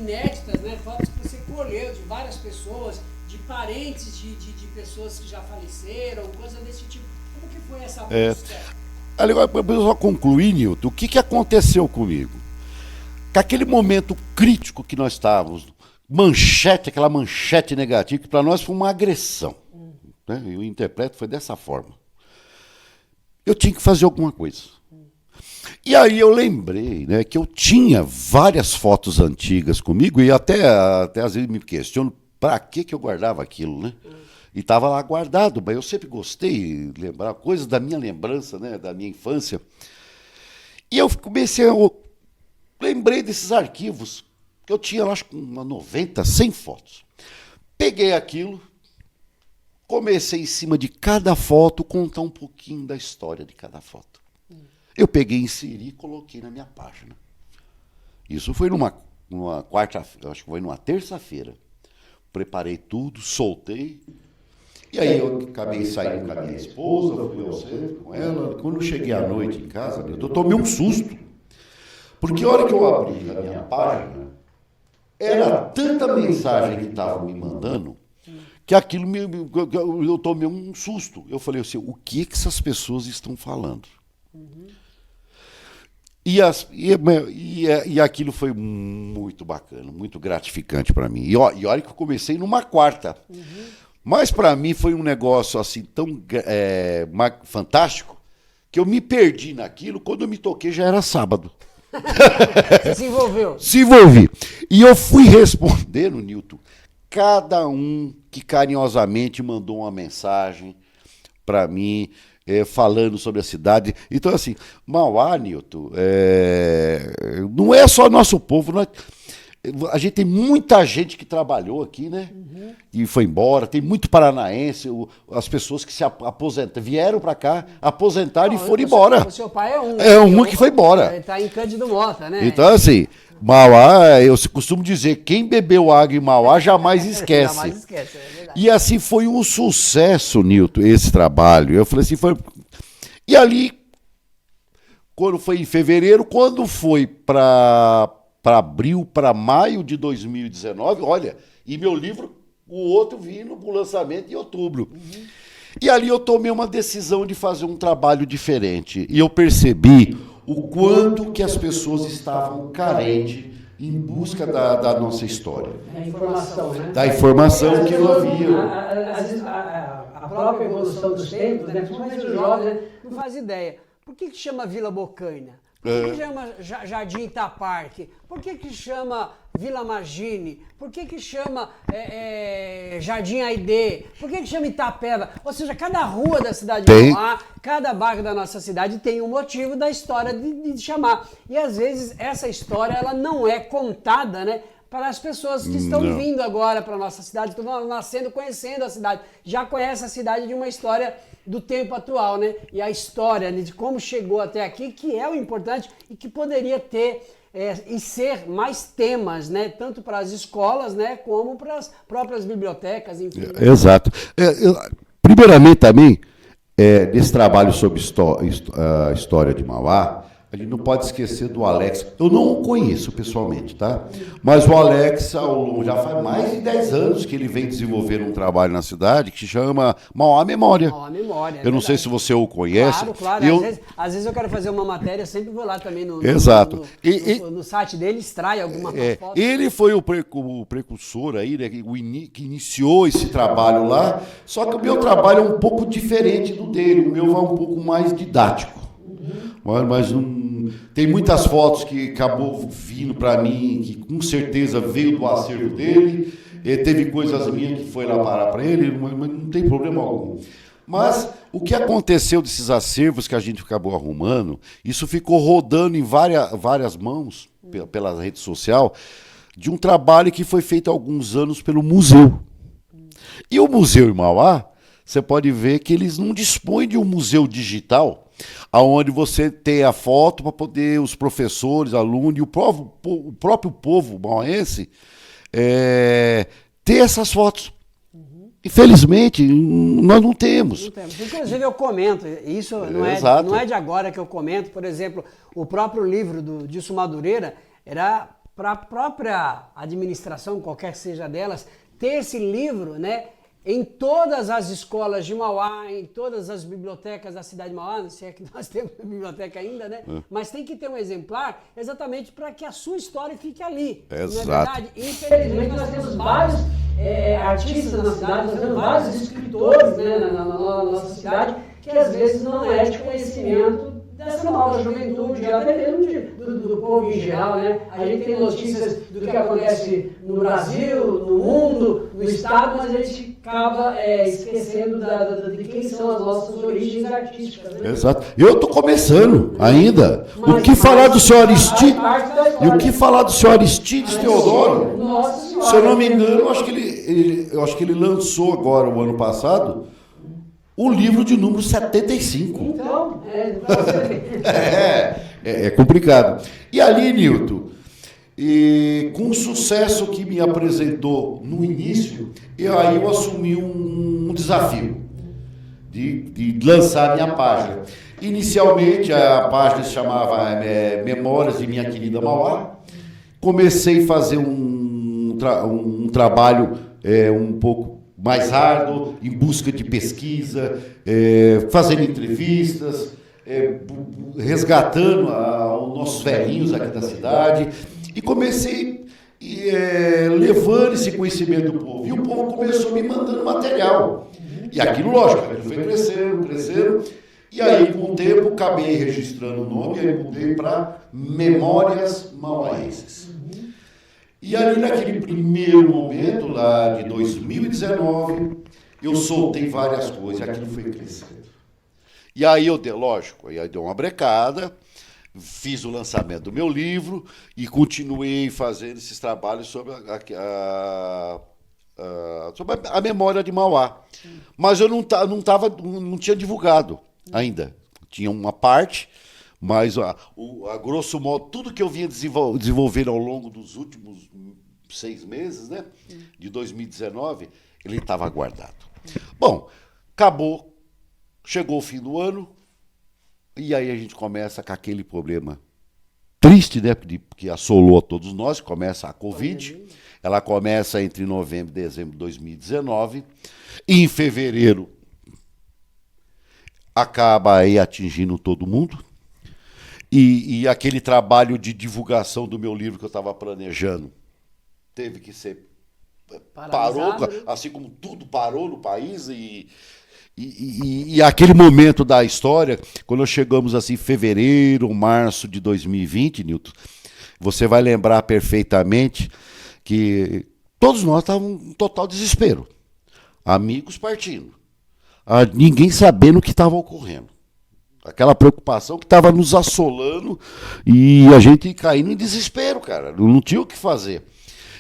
inéditas, né? Fotos que você colheu de várias pessoas, de parentes de pessoas que já faleceram, coisa desse tipo. Como que foi essa busca? Agora, para eu só concluir, Nilton, o que aconteceu comigo? Que aquele momento crítico que nós estávamos, aquela manchete negativa, que para nós foi uma agressão. Né? Eu interpreto, foi dessa forma. Eu tinha que fazer alguma coisa. E aí eu lembrei, né, que eu tinha várias fotos antigas comigo e até às vezes me questiono para que eu guardava aquilo, né? E estava lá guardado, mas eu sempre gostei de lembrar coisas da minha lembrança, né, da minha infância. E eu lembrei desses arquivos, que eu tinha, acho que uma 90, 100 fotos. Peguei aquilo, comecei em cima de cada foto, contar um pouquinho da história de cada foto. Eu peguei, inseri e coloquei na minha página. Isso foi numa quarta-feira, acho que foi numa terça-feira. Preparei tudo, soltei. E aí eu acabei saindo com a minha esposa, fui ao centro com ela. Quando eu cheguei à noite em casa, eu tomei um susto. Porque a hora que eu abri a minha página, era tanta mensagem que estavam me mandando, que aquilo eu tomei um susto. Eu falei assim, o que essas pessoas estão falando? E aquilo foi muito bacana, muito gratificante para mim. E olha que eu comecei numa quarta. Mas para mim foi um negócio assim tão fantástico que eu me perdi naquilo. Quando eu me toquei já era sábado. Você se envolveu? Se envolvi. E eu fui respondendo, Nilton, cada um que carinhosamente mandou uma mensagem para mim, falando sobre a cidade. Então, assim, Mauá, Nilton, não é só nosso povo, a gente tem muita gente que trabalhou aqui, né? E foi embora. Tem muito paranaense, as pessoas que se aposentam, vieram para cá, aposentaram e foram embora. O seu pai é um. É um que foi embora. Ele está em Cândido Mota, né? Então, assim, Mauá, eu costumo dizer, quem bebeu água em Mauá jamais esquece. Jamais esquece, é verdade. E assim foi um sucesso, Nilton, esse trabalho. Eu falei assim, E ali, quando foi em fevereiro, quando foi para abril, para maio de 2019, olha, e meu livro, o outro vindo para o lançamento em outubro. E ali eu tomei uma decisão de fazer um trabalho diferente. E eu percebi o quanto que as pessoas estavam carentes em busca da nossa história. Da informação, né? Da informação que não havia. A própria evolução dos tempos, né? Principalmente os jovens, né? Não faz ideia. Por que chama Vila Bocaina? Por que chama Jardim Itaparque? Por que chama Vila Magine? Por que chama Jardim Aidê? Por que chama Itapeva? Ou seja, cada rua da cidade de Mauá, cada bairro da nossa cidade tem um motivo da história de chamar. E às vezes essa história ela não é contada, né? Para as pessoas que estão vindo agora para a nossa cidade, que estão nascendo, conhecendo a cidade. Já conhece a cidade de uma história do tempo atual, né? E a história, né, de como chegou até aqui, que é o importante e que poderia ter e ser mais temas, né? Tanto para as escolas, né? Como para as próprias bibliotecas, enfim. Exato. Primeiramente também, nesse trabalho sobre a história de Mauá, A gente não pode esquecer do Alex. Eu não o conheço pessoalmente, tá? Mas o Alex, já faz mais de 10 anos que ele vem desenvolvendo um trabalho na cidade que se chama Mauá Memória. Mauá Memória. Eu não sei se você o conhece. Claro. Às vezes eu quero fazer uma matéria, eu sempre vou lá também Exato. no site dele, extrai alguma foto. Ele foi o precursor aí, né, que iniciou esse trabalho lá, só que o meu trabalho é um pouco diferente do dele, o meu vai um pouco mais didático. Mas tem muitas fotos que acabou vindo para mim, que com certeza veio do acervo dele, teve coisas minhas que foi lá parar para ele, mas não tem problema algum. Mas o que aconteceu desses acervos que a gente acabou arrumando, isso ficou rodando em várias mãos, pela rede social, de um trabalho que foi feito há alguns anos pelo museu. E o Museu em Mauá, você pode ver que eles não dispõem de um museu digital, onde você tem a foto para poder os professores, alunos e o próprio povo mauaense ter essas fotos. Infelizmente, nós não temos. Inclusive, eu comento, isso não é de agora que eu comento, por exemplo, o próprio livro do Dilson Madureira era para a própria administração, qualquer que seja delas, ter esse livro, né? Em todas as escolas de Mauá, em todas as bibliotecas da cidade de Mauá, não sei se é que nós temos biblioteca ainda, né? Mas tem que ter um exemplar exatamente para que a sua história fique ali. Exato. Não é verdade? Infelizmente, nós temos vários artistas na cidade, nós temos vários escritores, né, na nossa cidade, que às vezes não é de conhecimento dessa nova juventude, até mesmo do povo em geral, né? A gente tem notícias do que acontece no Brasil, no mundo, no estado, mas a gente acaba esquecendo de quem são as nossas origens artísticas, né? Exato. Eu estou começando ainda. O que falar do senhor Aristides? E o que falar do senhor Aristides Teodoro? Se eu não me engano, eu acho que ele lançou agora, o ano passado, o livro de número 75. Então, é complicado. E ali, Nilton, com o sucesso que me apresentou no início, eu assumi um desafio de lançar a minha página. Inicialmente, a página se chamava Memórias de Minha Querida Mauá. Comecei a fazer um trabalho um pouco mais árduo, em busca de pesquisa, fazendo entrevistas, resgatando os nossos velhinhos aqui da cidade, e comecei levando esse conhecimento do povo. E o povo começou me mandando material. E aquilo, lógico, foi crescendo, e aí, com o tempo, acabei registrando o nome, e aí mudei para Memórias Mauaenses. E ali naquele primeiro momento, lá de 2019, eu soltei várias coisas, e aquilo foi crescendo. E aí eu dei uma brecada, fiz o lançamento do meu livro e continuei fazendo esses trabalhos sobre sobre a memória de Mauá. Mas eu não tinha divulgado ainda. Tinha uma parte, mas a grosso modo, tudo que eu vinha desenvolvendo ao longo dos últimos 6 meses, né, de 2019, ele estava guardado. Bom, acabou, chegou o fim do ano, e aí a gente começa com aquele problema triste, né, que assolou a todos nós, começa a Covid. Ela começa entre novembro e dezembro de 2019, e em fevereiro acaba aí atingindo todo mundo. E aquele trabalho de divulgação do meu livro que eu estava planejando teve que parou, assim como tudo parou no país. E aquele momento da história, quando chegamos assim, fevereiro, março de 2020, Nilton, você vai lembrar perfeitamente que todos nós estávamos em total desespero. Amigos partindo. Ninguém sabendo o que estava ocorrendo. Aquela preocupação que estava nos assolando e a gente caindo em desespero, cara. Não tinha o que fazer.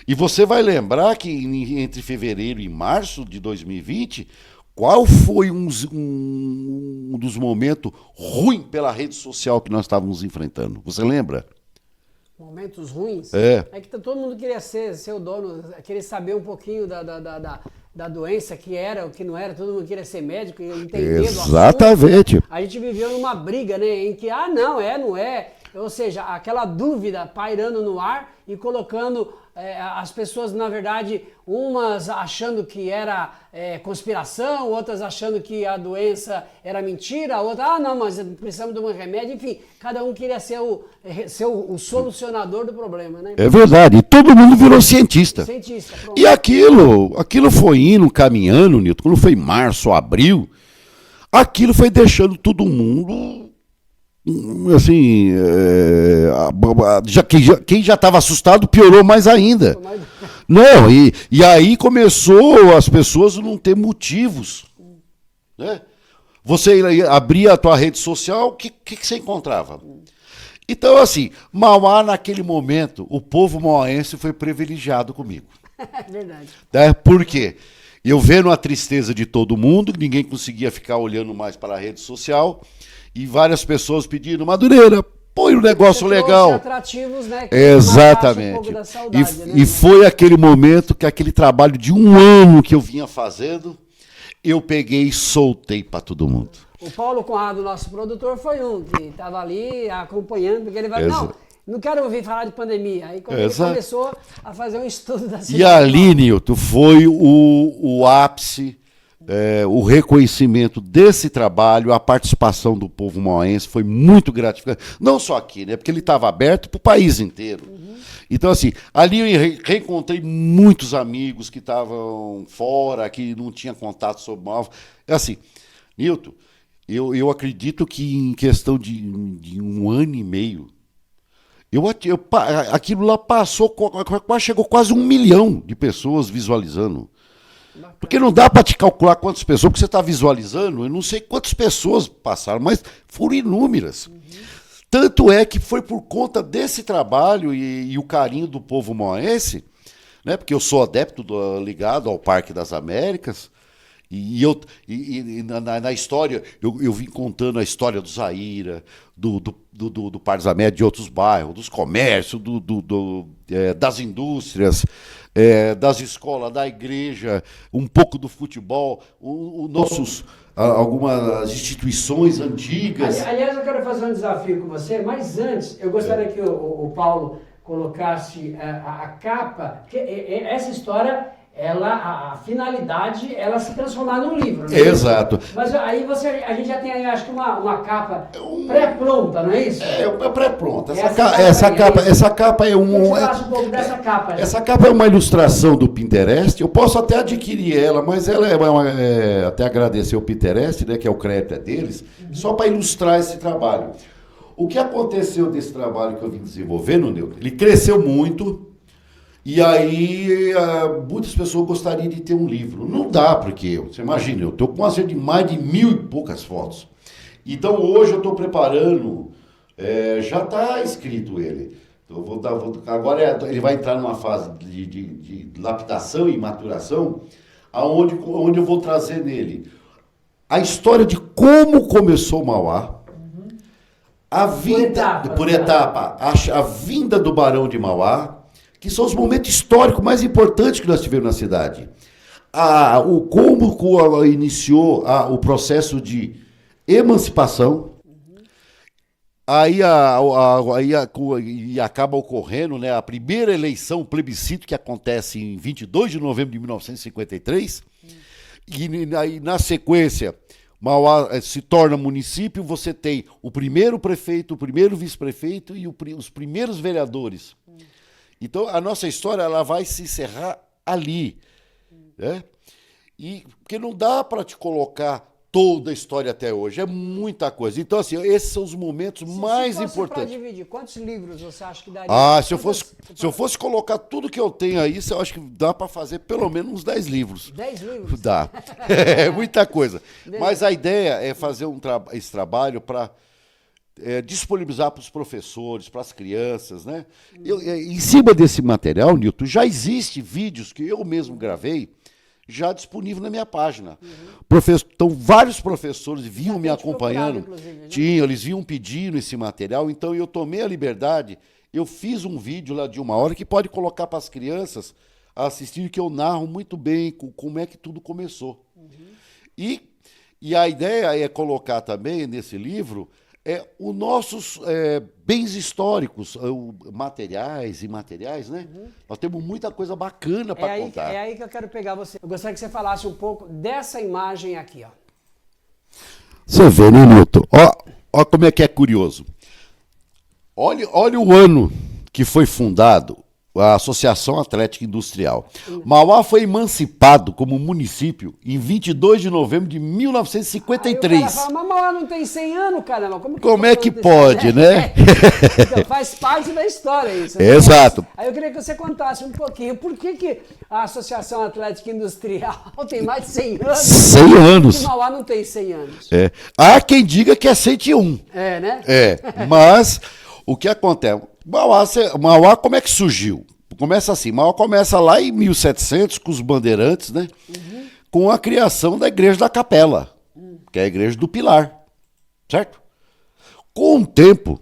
E você vai lembrar que entre fevereiro e março de 2020, qual foi um dos momentos ruins pela rede social que nós estávamos enfrentando? Você lembra? Momentos ruins? É que todo mundo queria ser o dono, queria saber um pouquinho da doença, que era, o que não era, todo mundo queria ser médico e entender. Exatamente. A gente viveu numa briga, né, em que, não é, ou seja, aquela dúvida pairando no ar e colocando as pessoas, na verdade, umas achando que era conspiração, outras achando que a doença era mentira, outra, não, mas precisamos de um remédio, enfim, cada um queria ser o solucionador do problema, né? É verdade, e todo mundo virou cientista. Cientista, pronto. E aquilo foi indo, caminhando, Nilton, quando foi março, abril, aquilo foi deixando todo mundo, assim, quem já estava assustado piorou mais ainda. Não, e aí começou as pessoas não ter motivos, né? Você abria a tua rede social, o que você encontrava? Então, assim, Mauá, naquele momento, o povo mauaense foi privilegiado comigo. É verdade. Por quê? Eu vendo a tristeza de todo mundo, ninguém conseguia ficar olhando mais para a rede social, e várias pessoas pedindo, Madureira, põe um negócio legal. Atrativos, né, que exatamente. um pouco da saudade, né? E foi aquele momento que aquele trabalho de 1 ano que eu vinha fazendo, eu peguei e soltei para todo mundo. O Paulo Conrado, nosso produtor, foi um que estava ali acompanhando, porque ele vai, não quero ouvir falar de pandemia. Aí quando ele começou a fazer um estudo da cidade. E ali, Nilton, foi o ápice, o reconhecimento desse trabalho, a participação do povo mauaense foi muito gratificante. Não só aqui, né? Porque ele estava aberto para o país inteiro. Então, assim, ali eu reencontrei muitos amigos que estavam fora, que não tinham contato sobre Mauá. Assim, Nilton, eu acredito que em questão de 1 ano e meio, aquilo lá passou, chegou quase 1 milhão de pessoas visualizando. Porque não dá para te calcular quantas pessoas, porque você está visualizando, eu não sei quantas pessoas passaram, mas foram inúmeras. Tanto é que foi por conta desse trabalho e o carinho do povo mauaense, né, porque eu sou adepto ligado ao Parque das Américas, na história, eu vim contando a história do Zaira, do Parque das Américas, de outros bairros, dos comércios, das indústrias, das escolas, da igreja, um pouco do futebol, algumas instituições antigas. Aliás, eu quero fazer um desafio com você, mas antes, eu gostaria que o Paulo colocasse a capa, que essa história, a finalidade, ela se transformar num livro, né? Exato. Mas aí a gente já tem aí, acho que uma capa pré-pronta, não é isso? É pré-pronta. Essa capa é um... Você fala um pouco dessa capa. Essa capa é uma ilustração do Pinterest. Eu posso até adquirir ela, mas ela até agradecer o Pinterest, né, que é o crédito deles, só para ilustrar esse trabalho. O que aconteceu desse trabalho que eu vim desenvolvendo, Nilton? Ele cresceu muito. E aí, muitas pessoas gostariam de ter um livro. Não dá, porque, você imagina, eu estou com uma série de mais de 1000 e poucas fotos. Então, hoje eu estou preparando, já está escrito ele. Então, agora ele vai entrar numa fase de lapidação e maturação, onde eu vou trazer nele a história de como começou Mauá, a vinda, por etapa, a vinda do Barão de Mauá, que são os momentos históricos mais importantes que nós tivemos na cidade. Como iniciou o processo de emancipação, aí acaba ocorrendo, né, a primeira eleição, o plebiscito, que acontece em 22 de novembro de 1953, e aí, na sequência, Mauá se torna município, você tem o primeiro prefeito, o primeiro vice-prefeito e os primeiros vereadores. Então, a nossa história ela vai se encerrar ali, né? Porque não dá para te colocar toda a história até hoje, é muita coisa. Então, assim, esses são os momentos mais importantes. Se dividir, quantos livros você acha que daria? Se eu fosse colocar tudo que eu tenho aí, eu acho que dá para fazer pelo menos uns 10 livros. 10 livros? Dá. É muita coisa. Mas a ideia é fazer esse trabalho para disponibilizar para os professores, para as crianças, né? Em cima desse material, Nilton, já existe vídeos que eu mesmo gravei, já disponível na minha página. Então, vários professores vinham me acompanhando, né? Eles vinham pedindo esse material, então eu tomei a liberdade, eu fiz um vídeo lá de 1 hora que pode colocar para as crianças assistirem, que eu narro muito bem como é que tudo começou. E a ideia é colocar também nesse livro os nossos bens históricos, materiais e imateriais, né? Nós temos muita coisa bacana para contar. É aí que eu quero pegar você. Eu gostaria que você falasse um pouco dessa imagem aqui, ó. Você vê, né, Nilton? Ó como é que é curioso. Olha o ano que foi fundado a Associação Atlética Industrial. Mauá foi emancipado como município em 22 de novembro de 1953. Aí o cara fala, mas Mauá não tem 100 anos, caramba. Como é que pode, né? Então, faz parte da história isso. Né? Exato. Aí eu queria que você contasse um pouquinho por que a Associação Atlética Industrial tem mais de 100 anos. 100 anos. E Mauá não tem 100 anos. Há quem diga que é 101. Né? Mas o que acontece? Mauá, como é que surgiu? Começa assim, Mauá começa lá em 1700 com os bandeirantes, né? Com a criação da Igreja da Capela, que é a Igreja do Pilar, certo? Com o tempo,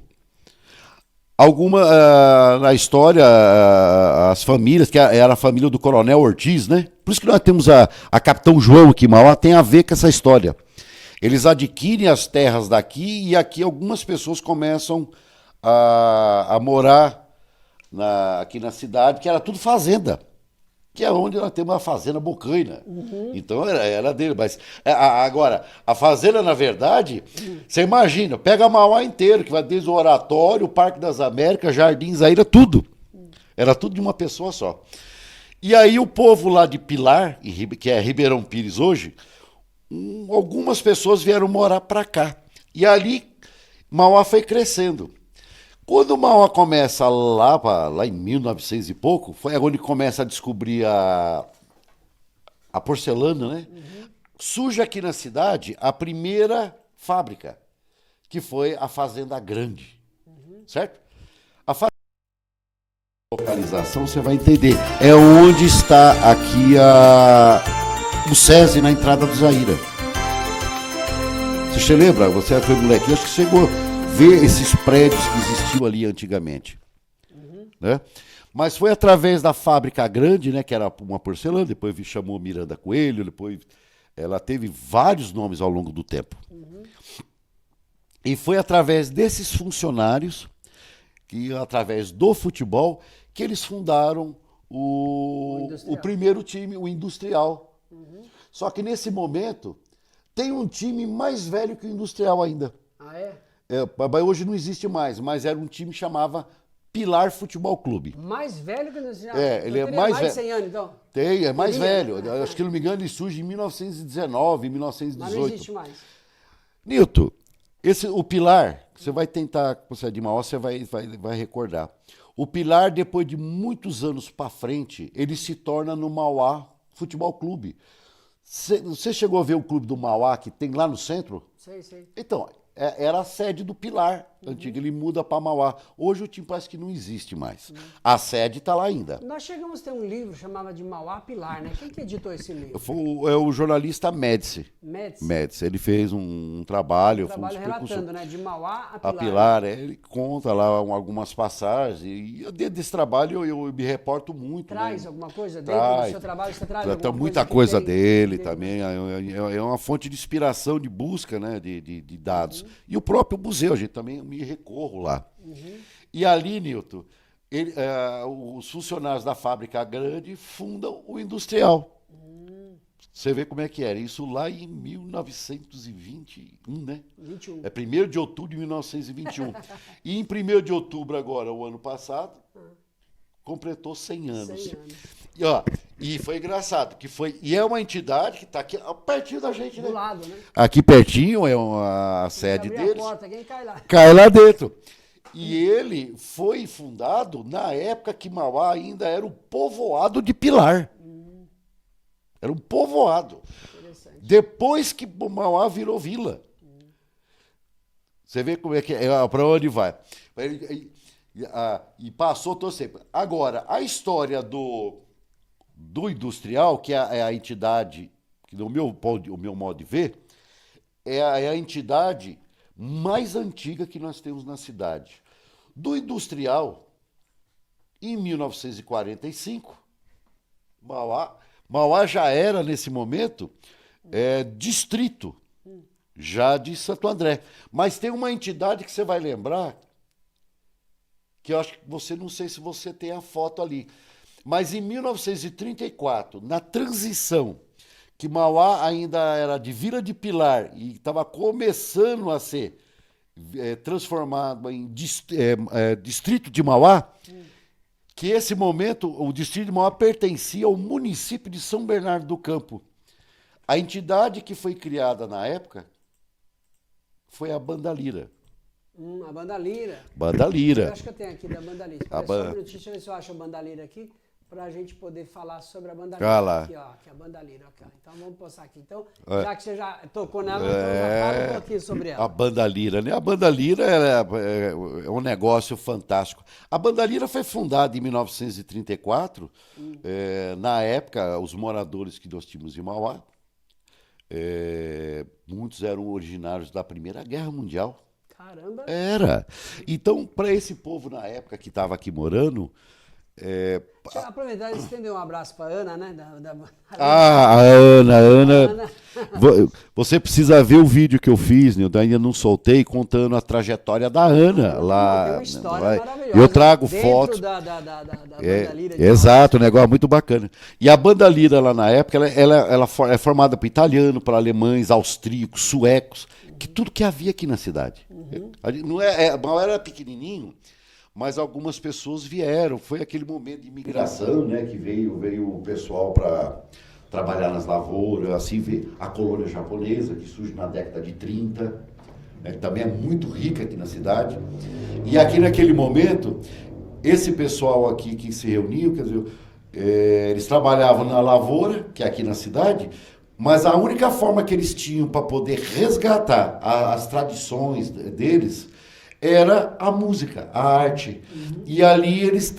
na história, as famílias, que era a família do Coronel Ortiz, né? Por isso que nós temos a Capitão João aqui, Mauá tem a ver com essa história. Eles adquirem as terras daqui e aqui algumas pessoas começam a morar aqui na cidade, que era tudo fazenda, que é onde nós temos a fazenda Bocaina. Então era dele, mas agora, a fazenda, na verdade, você imagina, pega Mauá inteiro, que vai desde o Oratório, o Parque das Américas, Jardins, aí era tudo de uma pessoa só. E aí o povo lá de Pilar, que é Ribeirão Pires hoje, algumas pessoas vieram morar para cá. E ali Mauá foi crescendo. Quando Mauá começa lá em 1900 e pouco, foi onde começa a descobrir a porcelana, né? Surge aqui na cidade a primeira fábrica, que foi a Fazenda Grande, certo? A localização você vai entender. É onde está aqui o SESI na entrada do Zaira. Você se lembra? Você foi moleque, acho que chegou ver esses prédios que existiam ali antigamente. Né? Mas foi através da Fábrica Grande, né, que era uma porcelana, depois chamou Miranda Coelho, depois ela teve vários nomes ao longo do tempo. E foi através desses funcionários, através do futebol, que eles fundaram o primeiro time, o Industrial. Só que nesse momento tem um time mais velho que o Industrial ainda. Ah, é? Hoje não existe mais, mas era um time que chamava Pilar Futebol Clube. Mais velho que o Industrial? Ele é mais velho. 100 anos, então? É mais velho. Acho que, não me engano, ele surge em 1919, 1918. Mas não existe mais. Nilton, o Pilar, você vai tentar, você é de Mauá, você vai recordar. O Pilar, depois de muitos anos para frente, ele se torna no Mauá Futebol Clube. Você chegou a ver o clube do Mauá que tem lá no centro? Sei. Então, era a sede do Pilar antigo, ele muda para Mauá. Hoje o time parece que não existe mais. A sede está lá ainda. Nós chegamos a ter um livro chamado de Mauá Pilar, né? Quem que editou esse livro? É o jornalista Médici. Médici, ele fez um trabalho. Relatando, né? De Mauá a Pilar. A Pilar, ele conta lá algumas passagens. E dentro desse trabalho eu me reporto muito. Traz, né? alguma coisa dentro do seu trabalho? Você traz Tem muita coisa dele também. É uma fonte de inspiração, de busca, né? De dados. E o próprio museu, a gente também me recorro lá. E ali, Nilton, os funcionários da Fábrica Grande fundam o Industrial. Você vê como é que era. Isso lá em 1921, né? 21. É 1º de outubro de 1921. E em 1º de outubro agora, o ano passado, completou 100 anos. 100 anos. E foi engraçado, e é uma entidade que está aqui pertinho da gente, né? Do lado, né? Aqui pertinho é a sede deles. A porta, quem cai lá? Cai lá dentro. E ele foi fundado na época que Mauá ainda era o povoado de Pilar. Era um povoado. Depois que Mauá virou vila. Você vê como é que é, para onde vai. E passou todo sempre. Agora, a história do Industrial, que é a entidade, que o meu modo de ver, é a entidade mais antiga que nós temos na cidade. Do Industrial, em 1945, Mauá já era, nesse momento, distrito. já de Santo André. Mas tem uma entidade que você vai lembrar, que eu acho que você, não sei se você tem a foto ali, mas em 1934, na transição, que Mauá ainda era de Vila de Pilar e estava começando a ser transformado em distrito de Mauá, que esse momento o distrito de Mauá pertencia ao município de São Bernardo do Campo. A entidade que foi criada na época foi a Banda Lira. A Banda Lira. Banda Lira. Eu acho que eu tenho aqui da Banda Lira. Só um minutinho, deixa eu ver se eu acho a Banda Lira aqui, para a gente poder falar sobre a Banda Lira. Lá. Aqui, ó, aqui a Banda Lira. Aqui, ó. Então vamos postar aqui. Então, já que você já tocou nela, então já fala um pouquinho sobre ela. A Banda Lira, né? A Banda Lira é um negócio fantástico. A Banda Lira foi fundada em 1934. Na época, os moradores que nós tínhamos em Mauá, muitos eram originários da Primeira Guerra Mundial. Caramba! Era. Então, para esse povo na época que estava aqui morando. Deixa eu aproveitar e estender um abraço para Ana, né? A Ana. Você precisa ver o vídeo que eu fiz, né? Eu ainda não soltei, contando a trajetória da Ana lá. Tem uma história maravilhosa. Eu trago dentro fotos. Da Banda Lira. Exato, um negócio muito bacana. E a Banda Lira lá na época, ela é formada por italiano, por alemães, austríacos, suecos, que tudo que havia aqui na cidade. Mauá era pequenininho, mas algumas pessoas vieram. Foi aquele momento de imigração, né, que veio o pessoal para trabalhar nas lavouras, assim, veio a colônia japonesa, que surge na década de 30, né, que também é muito rica aqui na cidade. E aqui naquele momento, esse pessoal aqui que se reuniu, quer dizer, eles trabalhavam na lavoura, que é aqui na cidade, mas a única forma que eles tinham para poder resgatar as tradições deles era a música, a arte. E ali eles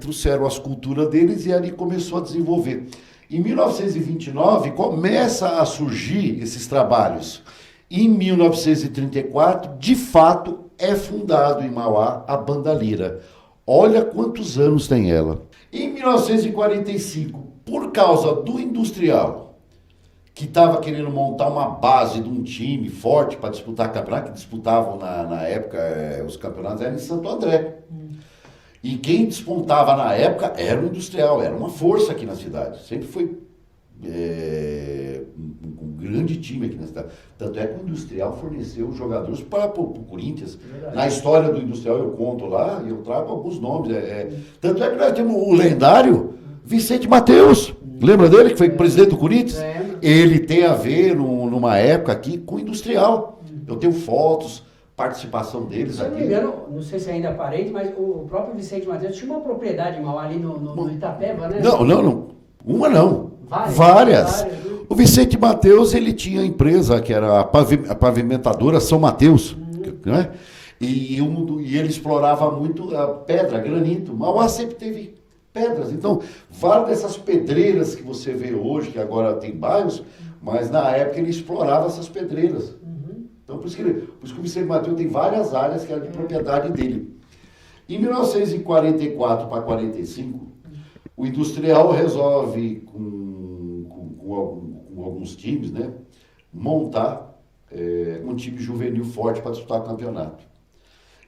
trouxeram as culturas deles e ali começou a desenvolver. Em 1929 começa a surgir esses trabalhos. Em 1934, de fato, é fundado em Mauá a Banda Lira. Olha quantos anos tem ela. Em 1945, por causa do industrial, que estava querendo montar uma base de um time forte para disputar campeonato, que disputavam na época, os campeonatos eram em Santo André. E quem despontava na época era o industrial, era uma força aqui na cidade. Sempre foi um grande time aqui na cidade. Tanto é que o industrial forneceu jogadores para o Corinthians. Na história do industrial eu conto lá e eu trago alguns nomes. Tanto é que nós temos o lendário Vicente Mateus. Lembra dele, que foi presidente do Corinthians? Ele tem a ver, numa época aqui, com o industrial. Eu tenho fotos, participação deles aqui. Se eu não me engano, não sei se ainda é parente, mas o próprio Vicente Mateus tinha uma propriedade em Mauá, ali no Itapeva, né? Não. Uma não. Várias. O Vicente Mateus, ele tinha a empresa, que era a pavimentadora São Mateus, né? E ele explorava muito a pedra, granito. Mauá sempre teve pedras. Então, várias dessas pedreiras que você vê hoje, que agora tem bairros, mas na época ele explorava essas pedreiras. Então, por isso que o Vicente Mateus tem várias áreas que eram de propriedade dele. Em 1944 para 45, o industrial resolve, com alguns times, né, montar um time juvenil forte para disputar o campeonato.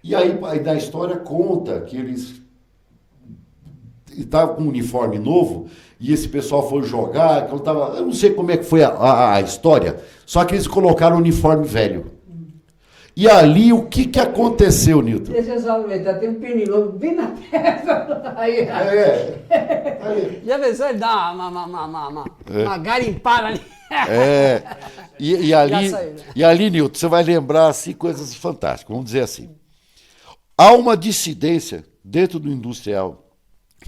E aí na história conta que eles estavam com um uniforme novo e esse pessoal foi jogar, eu não sei como é que foi a história, só que eles colocaram o uniforme velho. E ali, o que aconteceu, Nilton? Deixa eu só aproveitar, tem um pernilongo bem na testa. Aí. Já pensou ele dar uma garimpada ali? E ali, Nilton, você vai lembrar assim, coisas fantásticas, vamos dizer assim. Há uma dissidência dentro do industrial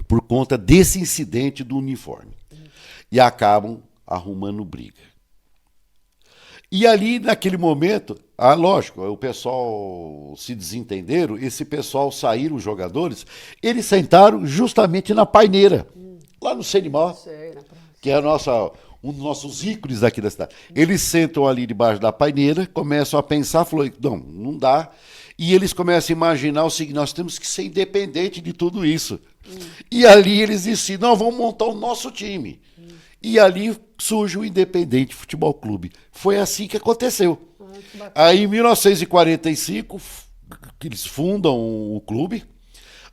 por conta desse incidente do uniforme. E acabam arrumando briga. E ali, naquele momento, lógico, o pessoal se desentenderam, esse pessoal saíram, os jogadores, eles sentaram justamente na paineira, lá no Senimó, que é um dos nossos ícones aqui da cidade. Eles sentam ali debaixo da paineira, começam a pensar, falou, não dá. E eles começam a imaginar o seguinte, nós temos que ser independente de tudo isso. E ali eles decidem, vamos montar o nosso time. E ali surge o Independente Futebol Clube. Foi assim que aconteceu. que bacana. Aí, em 1945, que eles fundam o clube.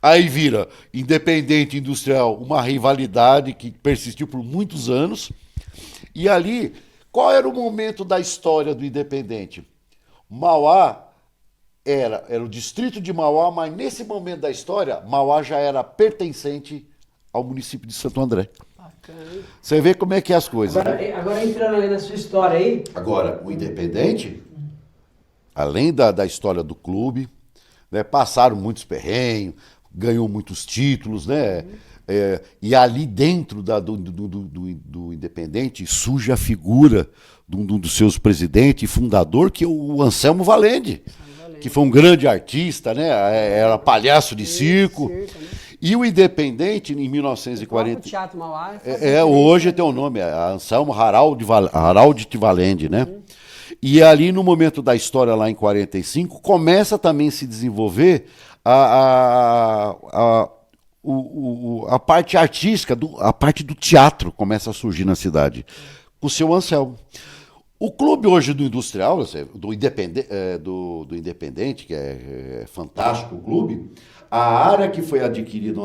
Aí vira Independente Industrial, uma rivalidade que persistiu por muitos anos. E ali, qual era o momento da história do Independente? Mauá era o distrito de Mauá, mas nesse momento da história, Mauá já era pertencente ao município de Santo André. Bacana. Você vê como é que é as coisas. Né? Agora entrando aí na sua história aí. Agora, o Independente, além da história do clube, né, passaram muitos perrengues, ganhou muitos títulos, né? E ali dentro do Independente surge a figura de um dos seus presidentes e fundador, que é o Anselmo Valende, que foi um grande artista, né? Era palhaço de circo. Né? E o Independente, em 1940... O Teatro Mauá... hoje tem o nome, é Anselmo Harald Valende, né? E ali no momento da história, lá em 45, começa também a se desenvolver a parte artística, a parte do teatro começa a surgir na cidade, com o seu Anselmo. O clube hoje do Industrial, do Independente, que é fantástico o clube, a área que foi adquirida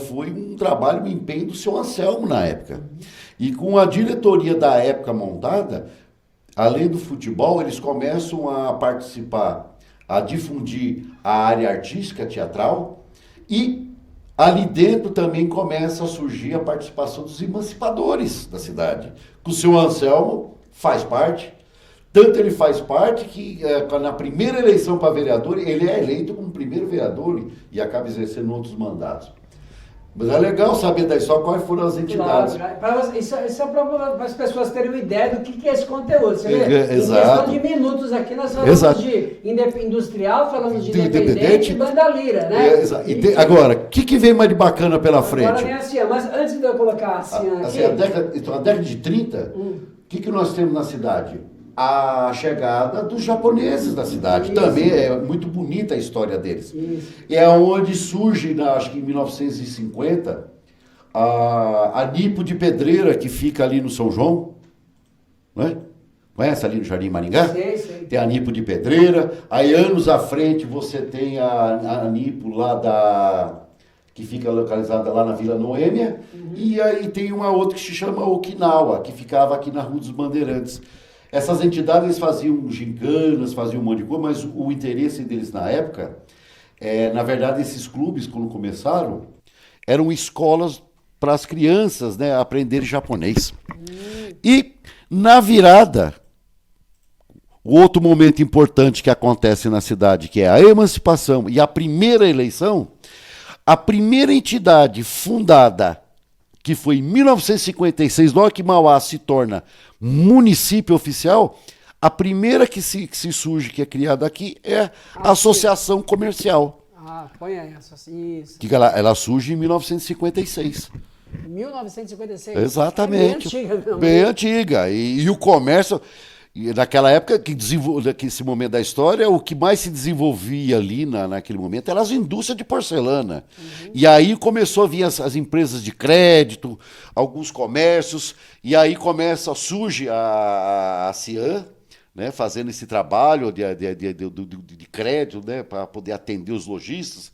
foi um trabalho, um empenho do seu Anselmo na época. E com a diretoria da época montada, além do futebol, eles começam a participar, a difundir a área artística teatral e ali dentro também começa a surgir a participação dos emancipadores da cidade. Que o seu Anselmo faz parte, tanto ele faz parte que na primeira eleição para vereador, ele é eleito como primeiro vereador e acaba exercendo outros mandatos. Mas é legal saber da história quais foram as entidades. Claro, isso é para as pessoas terem uma ideia do que é esse conteúdo. Você vê? Exato. Em questão de minutos aqui, nós falamos de industrial, falamos de independente e banda lira, né? Agora, o que vem mais de bacana pela frente? Agora vem a Cian, mas antes de eu colocar a Cian aqui... a década de 30, o que nós temos na cidade? A chegada dos japoneses na cidade. Isso. Também é muito bonita a história deles. Isso. E é onde surge, acho que em 1950, a Nipo de Pedreira, que fica ali no São João. Né? Conhece ali no Jardim Maringá? Sei. Tem a Nipo de Pedreira. Aí anos à frente você tem a Nipo lá que fica localizada lá na Vila Noêmia. E aí tem uma outra que se chama Okinawa, que ficava aqui na Rua dos Bandeirantes. Essas entidades eles faziam gincanas, faziam um monte de coisa, mas o interesse deles na época, na verdade, esses clubes, quando começaram, eram escolas para as crianças, né, aprenderem japonês. E, na virada, o outro momento importante que acontece na cidade, que é a emancipação e a primeira eleição, a primeira entidade fundada, que foi em 1956, logo que Mauá se torna município oficial, a primeira que se surge, que é criada aqui, é a Associação Comercial. Põe aí, isso. Que ela surge em 1956. 1956? Exatamente. É bem antiga. Bem antiga. E o comércio... E naquela época, esse momento da história, o que mais se desenvolvia ali naquele momento eram as indústrias de porcelana. E aí começou a vir as empresas de crédito, alguns comércios, e aí surge a Cian, né, fazendo esse trabalho de crédito, né, para poder atender os lojistas.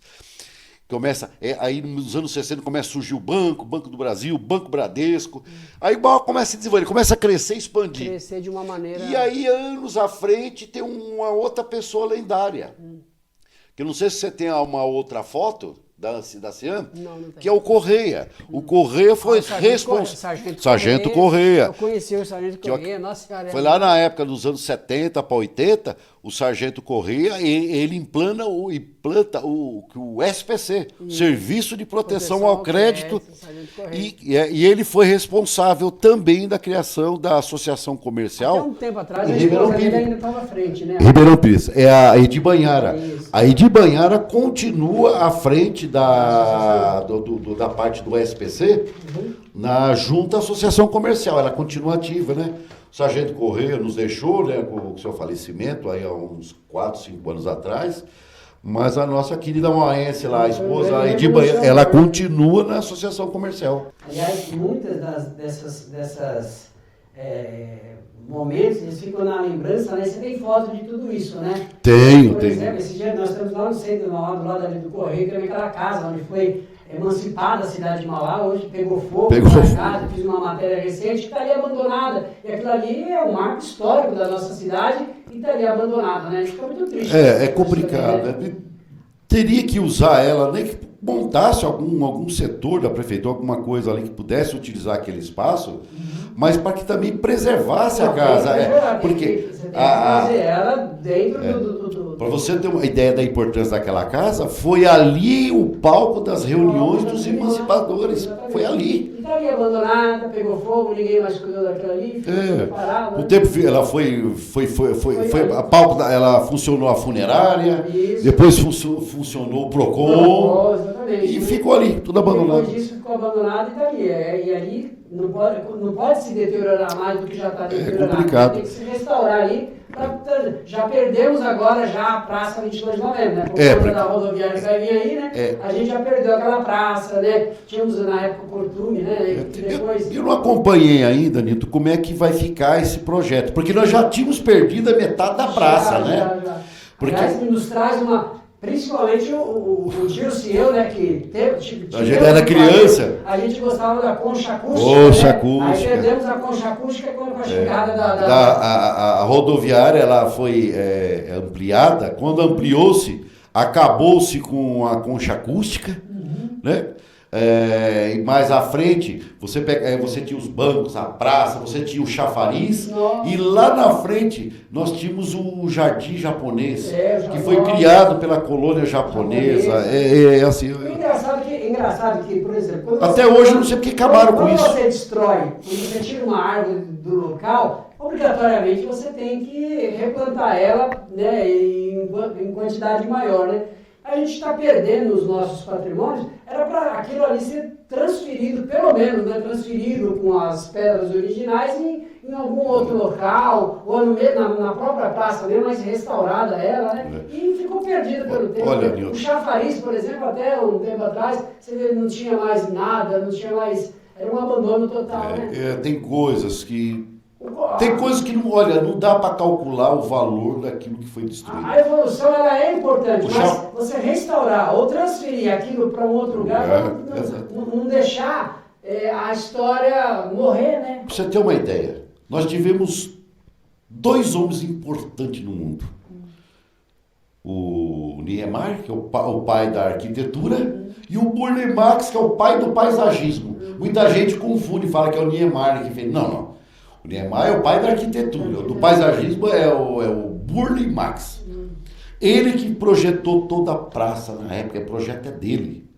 Aí nos anos 60 começa a surgir o Banco do Brasil, o Banco Bradesco. Aí começa a se desenvolver, começa a crescer e expandir. Crescer de uma maneira... E aí, anos à frente, tem uma outra pessoa lendária. Que eu não sei se você tem uma outra foto da Cian, que é o Correia. O Correia foi responsável. Sargento Correia. Eu conheci o Sargento Correia, nossa senhora. Foi lá na época dos anos 70 para 80, o Sargento Correia, ele implanta o SPC, Serviço de Proteção ao Crédito, e ele foi responsável também da criação da Associação Comercial. Até um tempo atrás, a esposa dele ainda estava à frente, né? Ribeirão Pires, é a Edi Banhara. A Edi Banhara continua à frente da parte do SPC, junto à Associação Comercial, ela continua ativa, né? O Sargento Correia nos deixou, né, com o seu falecimento aí há uns 4, 5 anos atrás, mas a nossa querida mauense lá, a esposa, a Edi Banhara, ela continua na Associação Comercial. Aliás, muitas dessas momentos, eles ficam na lembrança, né? Você tem foto de tudo isso, né? Tenho. Por exemplo, esse dia nós estamos lá no centro, lá do lado ali do Correio, também aquela casa onde foi emancipada a cidade de Mauá, hoje pegou fogo na casa, fiz uma matéria recente, que está ali abandonada. E aquilo ali é um marco histórico da nossa cidade e está ali abandonada, né? A gente fica muito triste. É complicado. Né? Teria que usar ela, nem que montasse algum setor da prefeitura, alguma coisa ali que pudesse utilizar aquele espaço, mas para que também preservasse a casa. Porque você tem que fazer ela dentro para você ter uma ideia da importância daquela casa, foi ali o palco das reuniões dos emancipadores. Exatamente. Foi ali. Está ali abandonada, pegou fogo, ninguém mais cuidou daquela ali, ficou parada. O tempo ela foi a palco, ela funcionou a funerária, Isso. depois funcionou o Procon, exatamente. e ficou ali, tudo abandonado. Depois disso ficou abandonado e está ali. E ali não pode se deteriorar mais do que já está deteriorado. Complicado. Tem que se restaurar ali. Já perdemos agora já a Praça 22 de Novembro, né? Por conta da rodoviária que vai vir aí, né? A gente já perdeu aquela praça, né? Tínhamos na época o Portume, né? Eu não acompanhei ainda, Nito, como é que vai ficar esse projeto, porque nós já tínhamos perdido a metade da praça, né? Já. Porque Aliás, nos traz principalmente o Gilson e eu, né, que a gente era criança. A gente gostava da concha acústica. Concha né? acústica. Aí perdemos a concha acústica com a chegada A rodoviária ela foi ampliada. Quando ampliou-se, acabou-se com a concha acústica, né? Mais à frente, você tinha os bancos, a praça, você tinha o chafariz. Nossa. E lá na frente nós tínhamos o Jardim Japonês, que foi criado pela colônia japonesa. Assim, engraçado que, por exemplo... Até hoje não sei porque acabaram com isso. Quando você destrói, quando você tira uma árvore do local, obrigatoriamente você tem que replantar ela, né, em quantidade maior, né? A gente está perdendo os nossos patrimônios, era para aquilo ali ser transferido, pelo menos, né, transferido com as pedras originais em algum outro local, ou na própria praça mesmo, mas restaurada ela, né? E ficou perdida pelo tempo. Olha, o chafariz, por exemplo, até um tempo atrás, você vê, não tinha mais nada, não tinha mais... Era um abandono total, né? Tem coisas que não dá para calcular o valor daquilo que foi destruído. A evolução ela é importante, mas você restaurar ou transferir aquilo para um outro lugar, não deixar a história morrer, né? Para você ter uma ideia, nós tivemos 2 homens importantes no mundo. O Niemeyer, que é o pai da arquitetura, e o Burle Marx, que é o pai do paisagismo. Muita gente confunde e fala que é o Niemeyer que fez. Não. O Niemeyer é o pai da arquitetura, o do paisagismo é o Burle Marx. Ele que projetou toda a praça na época, o projeto é dele.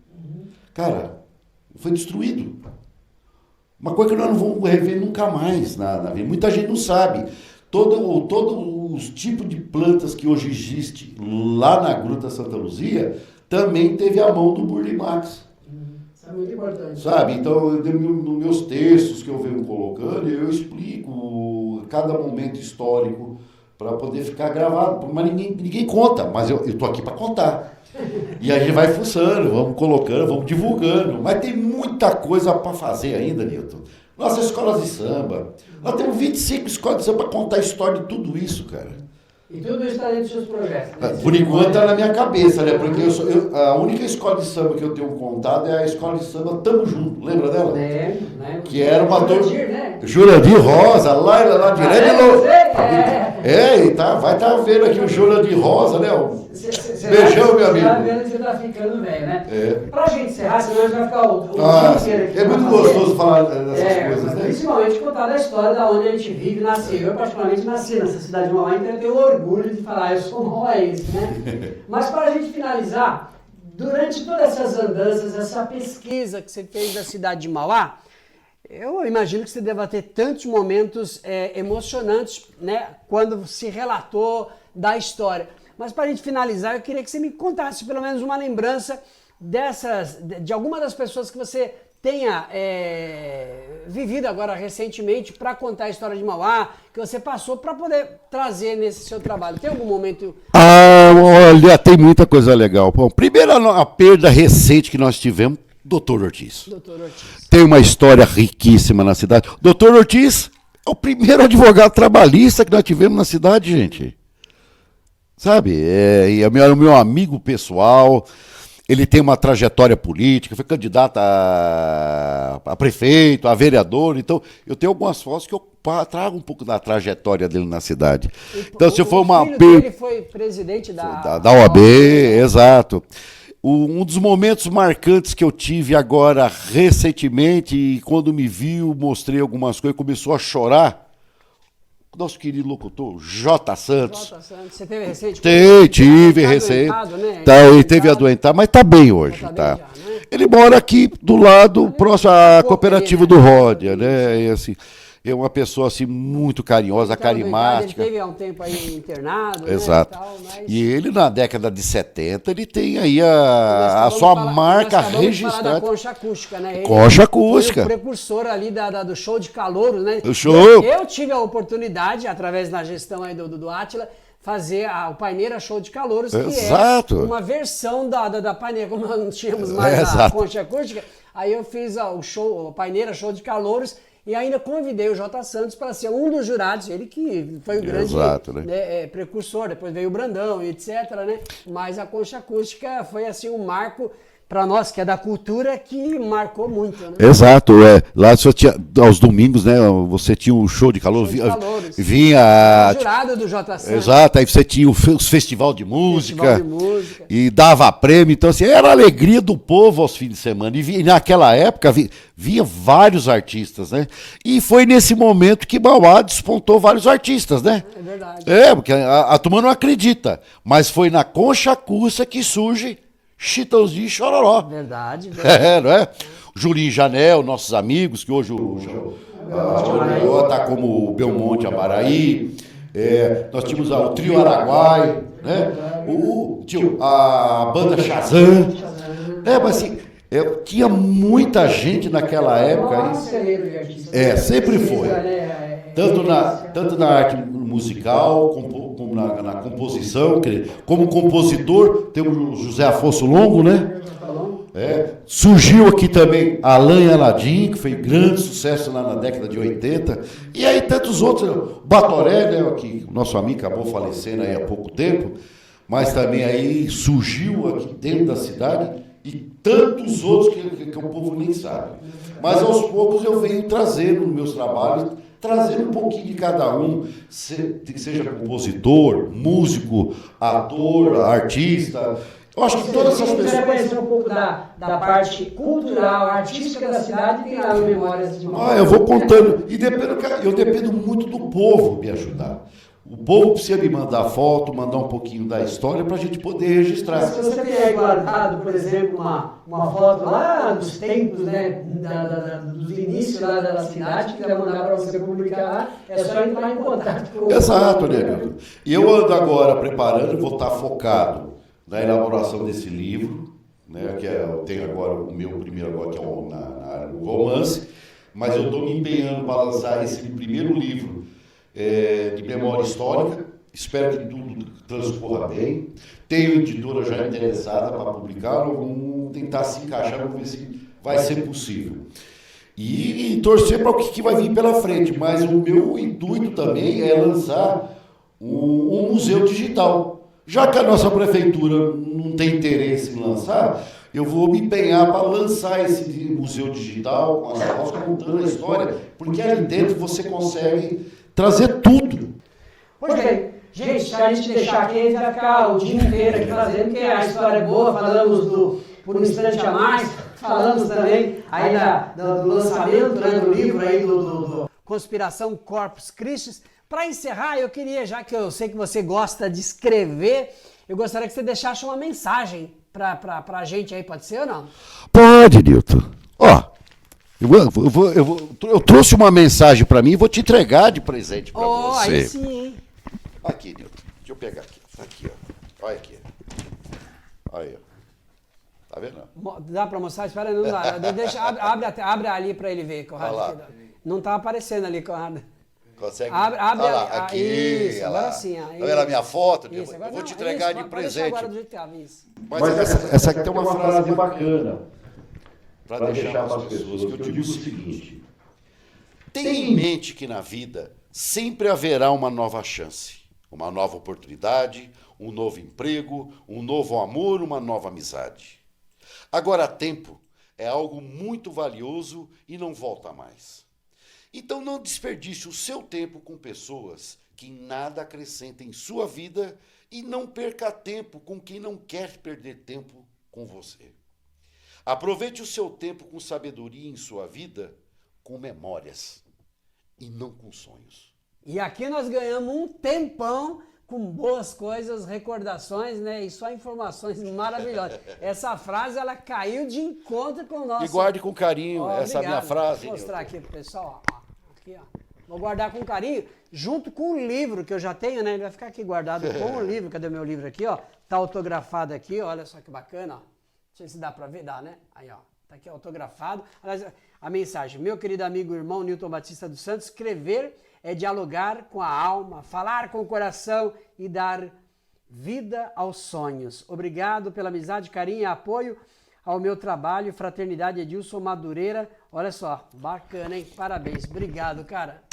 Cara, foi destruído. Uma coisa que nós não vamos rever nunca mais na vida. Muita gente não sabe. Todos os tipos de plantas que hoje existem lá na Gruta Santa Luzia também teve a mão do Burle Marx. Isso é muito importante. Sabe? Então, nos meus textos que eu venho colocando, eu explico cada momento histórico para poder ficar gravado. Mas ninguém conta, mas eu estou aqui para contar. E a gente vai fuçando, vamos colocando, vamos divulgando. Mas tem muita coisa para fazer ainda, Nilton. Nossas escolas de samba. Nós temos 25 escolas de samba para contar a história de tudo isso, cara. E tudo isso está dentro dos seus projetos? Né? Por enquanto está na minha cabeça, né? Porque a única escola de samba que eu tenho contado é a escola de samba Tamo Junto. Lembra dela? Lembro. Que era uma Jurandir, né? Jurandir Rosa, lá direto. Vai estar vendo aqui o Jurandir Rosa, né? Beijão, meu amigo. Você está ficando velho, né? Pra gente encerrar, senão a gente vai ficar o dia inteiro aqui. É muito gostoso falar dessas coisas, né? Principalmente contar da história da onde a gente vive, nasceu. Eu, particularmente, nasci nessa cidade de Mauá, então eu tenho orgulho de falar, eu sou mauaense, né? Mas para a gente finalizar, durante todas essas andanças, essa pesquisa que você fez da cidade de Mauá, eu imagino que você deva ter tantos momentos emocionantes, né, quando se relatou da história. Mas para a gente finalizar, eu queria que você me contasse pelo menos uma lembrança de alguma das pessoas que você tenha vivido agora recentemente para contar a história de Mauá, que você passou para poder trazer nesse seu trabalho. Tem algum momento... Olha, tem muita coisa legal. Bom, primeiro a perda recente que nós tivemos, Dr. Ortiz. Dr. Ortiz. Tem uma história riquíssima na cidade. Dr. Ortiz É o primeiro advogado trabalhista que nós tivemos na cidade, gente. Sabe? E é o meu amigo pessoal. Ele tem uma trajetória política, foi candidato a prefeito, a vereador. Então, eu tenho algumas fotos que eu trago um pouco da trajetória dele na cidade. Então, se for uma... Ele foi presidente da OAB, exato. Um dos momentos marcantes que eu tive agora, recentemente, e quando me viu, mostrei algumas coisas, começou a chorar. Nosso querido locutor, J. Santos. Você teve recente? Tive recente. Ele teve adoentado, mas está bem hoje. Tá. Ele mora aqui do lado, próximo à cooperativa do Ródia, né? E, assim, é uma pessoa assim muito carinhosa, carismática. Ele teve há um tempo aí internado. Exato. Né, e tal, mas... E ele, na década de 70, ele tem aí a sua marca registrada. Da concha acústica, né? Ele concha acústica. Foi o precursor ali do show de calouros, né? O show. Eu tive a oportunidade, através da gestão aí do Átila, fazer o Paineira Show de Calouros, que Exato. é uma versão da Paineira, como nós não tínhamos mais a concha acústica. Aí eu fiz o Paineira Show de Calouros. E ainda convidei o J. Santos para ser um dos jurados, ele que foi o grande precursor, depois veio o Brandão e etc, né? Mas a concha acústica foi assim um marco para nós, que é da cultura, que marcou muito, né? Exato, lá só tinha, aos domingos, né, você tinha um show de calor, vinha jurado do J. Santos. Exato, aí você tinha os festival de música, e dava prêmio, então assim, era a alegria do povo aos fins de semana, e naquela época vinha vários artistas, né, e foi nesse momento que Mauá despontou vários artistas, né? É verdade. Porque a turma não acredita, mas foi na concha acústica que surge Chitãozinho e Chororó. Verdade. Não é? Julinho e Janel, nossos amigos, que hoje o Chororó está como o Belmonte Amaraí. Nós tínhamos o Trio Araguai, né? A banda Shazam. Mas assim, tinha muita gente naquela época. Sempre foi. Tanto na arte musical, como na composição, como compositor, temos o José Afonso Longo, né? Surgiu aqui também Alain Aladim, que fez grande sucesso lá na década de 80, e aí tantos outros, Batoré, né, que o nosso amigo acabou falecendo aí há pouco tempo, mas também aí surgiu aqui dentro da cidade, e tantos outros que o povo nem sabe. Mas aos poucos eu venho trazendo nos meus trabalhos, trazendo um pouquinho de cada um, seja compositor, músico, ator, artista. Eu acho que todas essas pessoas... Se você conhecer um pouco da parte cultural, artística da cidade, tem lá no Memórias de Mauá. Eu vou contando. E eu dependo muito do povo me ajudar. O povo precisa me mandar foto, mandar um pouquinho da história para a gente poder registrar. Se você tem aí guardado, por exemplo, uma foto lá dos tempos, né, dos inícios lá da cidade, que quiser mandar para você publicar lá, é só entrar em contato com o... Exato, né, Milton? E eu ando agora preparando, vou estar focado na elaboração desse livro, né, que eu tenho agora o meu primeiro agora, que é na área do romance, mas eu estou me empenhando para lançar esse primeiro livro de memória histórica. Espero que tudo transcorra bem. Tenho editora já interessada para publicar, vamos tentar se encaixar, vamos ver se vai ser possível. E torcer para o que vai vir pela frente, mas o meu intuito também é lançar um museu digital. Já que a nossa prefeitura não tem interesse em lançar, eu vou me empenhar para lançar esse museu digital, com as fotos contando a história, porque ali dentro você consegue trazer tudo. Pois bem, gente, se a gente deixar aqui, a gente vai ficar o dia inteiro aqui fazendo, porque a história é boa, falamos Por um Instante a Mais, falamos também aí do lançamento, né, do livro aí do Conspiração Corpus Christi. Para encerrar, eu queria, já que eu sei que você gosta de escrever, eu gostaria que você deixasse uma mensagem para a gente aí, pode ser ou não? Pode, Nilton. Eu trouxe uma mensagem para mim e vou te entregar de presente para você. Aí sim, hein? Aqui, Nilton. Deixa eu pegar aqui. Aqui, ó. Olha aqui. Aí, ó. Tá vendo? Dá para mostrar? Espera aí, não dá. Abre ali para ele ver, Conrado. Não tá aparecendo ali, Conrado. Consegue? Abre lá, aqui. Isso, agora sim. Tá vendo a minha foto? Isso, eu vou te entregar de presente. Agora do jeito que tava, isso. Mas essa aqui tem uma frase bacana para deixar para as pessoas, que eu digo o seguinte: Tenha em mente que na vida sempre haverá uma nova chance, uma nova oportunidade, um novo emprego, um novo amor, uma nova amizade. Agora, tempo é algo muito valioso e não volta mais. Então não desperdice o seu tempo com pessoas que nada acrescentem em sua vida e não perca tempo com quem não quer perder tempo com você. Aproveite o seu tempo com sabedoria em sua vida, com memórias e não com sonhos. E aqui nós ganhamos um tempão com boas coisas, recordações, né? E só informações maravilhosas. Essa frase, ela caiu de encontro com o nosso... E guarde com carinho essa minha frase. Vou mostrar aqui pro pessoal, ó. Aqui, ó. Vou guardar com carinho, junto com o livro que eu já tenho, né? Ele vai ficar aqui guardado com o livro. Cadê o meu livro aqui, ó? Tá autografado aqui, ó. Olha só que bacana, ó. Não sei se dá pra ver, dá, né? Aí, ó. Tá aqui autografado. Aliás, a mensagem. Meu querido amigo e irmão Newton Batista dos Santos, escrever é dialogar com a alma, falar com o coração e dar vida aos sonhos. Obrigado pela amizade, carinho e apoio ao meu trabalho. Fraternidade Edilson Madureira. Olha só, bacana, hein? Parabéns. Obrigado, cara.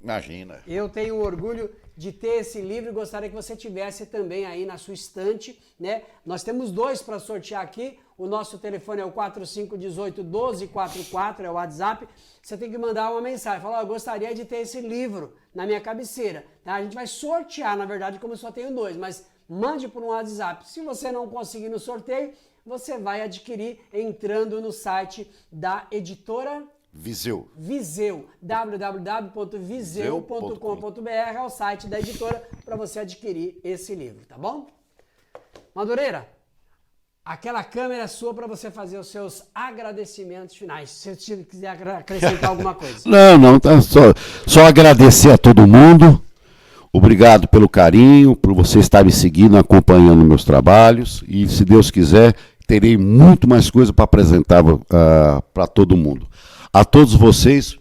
Imagina. Eu tenho orgulho de ter esse livro e gostaria que você tivesse também aí na sua estante, né? Nós temos 2 para sortear aqui. O nosso telefone é o 4518-1244, é o WhatsApp. Você tem que mandar uma mensagem, falar, eu gostaria de ter esse livro na minha cabeceira. Tá? A gente vai sortear, na verdade, como eu só tenho 2, mas mande por um WhatsApp. Se você não conseguir no sorteio, você vai adquirir entrando no site da editora Viseu. Viseu, www.viseu.com.br é o site da editora para você adquirir esse livro, tá bom? Madureira, aquela câmera é sua para você fazer os seus agradecimentos finais, se você quiser acrescentar alguma coisa. Não, tá só agradecer a todo mundo. Obrigado pelo carinho, por você estar me seguindo, acompanhando meus trabalhos e, se Deus quiser, terei muito mais coisa para apresentar para todo mundo. A todos vocês,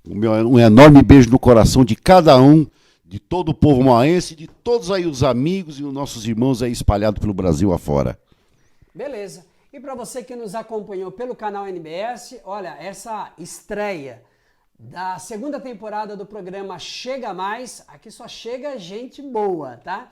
um enorme beijo no coração de cada um, de todo o povo mauense, de todos aí os amigos e os nossos irmãos aí espalhados pelo Brasil afora. Beleza. E para você que nos acompanhou pelo canal NBS, olha, essa estreia da segunda temporada do programa Chega Mais, aqui só chega gente boa, tá?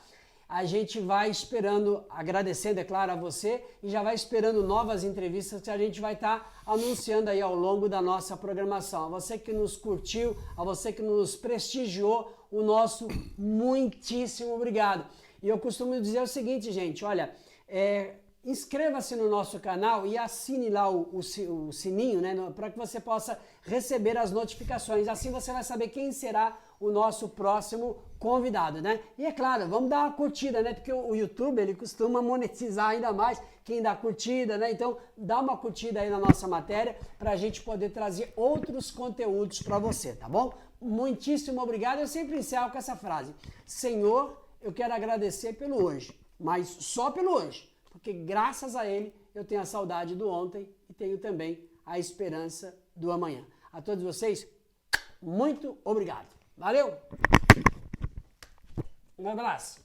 A gente vai esperando, agradecendo, é claro, a você, e já vai esperando novas entrevistas que a gente vai estar anunciando aí ao longo da nossa programação. A você que nos curtiu, a você que nos prestigiou, o nosso muitíssimo obrigado. E eu costumo dizer o seguinte, gente, olha, inscreva-se no nosso canal e assine lá o sininho, né, para que você possa receber as notificações. Assim você vai saber quem será o nosso próximo convidado, né? E é claro, vamos dar uma curtida, né? Porque o YouTube, ele costuma monetizar ainda mais quem dá curtida, né? Então, dá uma curtida aí na nossa matéria para a gente poder trazer outros conteúdos para você, tá bom? Muitíssimo obrigado. Eu sempre encerro com essa frase. Senhor, eu quero agradecer pelo hoje, mas só pelo hoje. Porque graças a ele eu tenho a saudade do ontem e tenho também a esperança do amanhã. A todos vocês, muito obrigado. Valeu! Um abraço!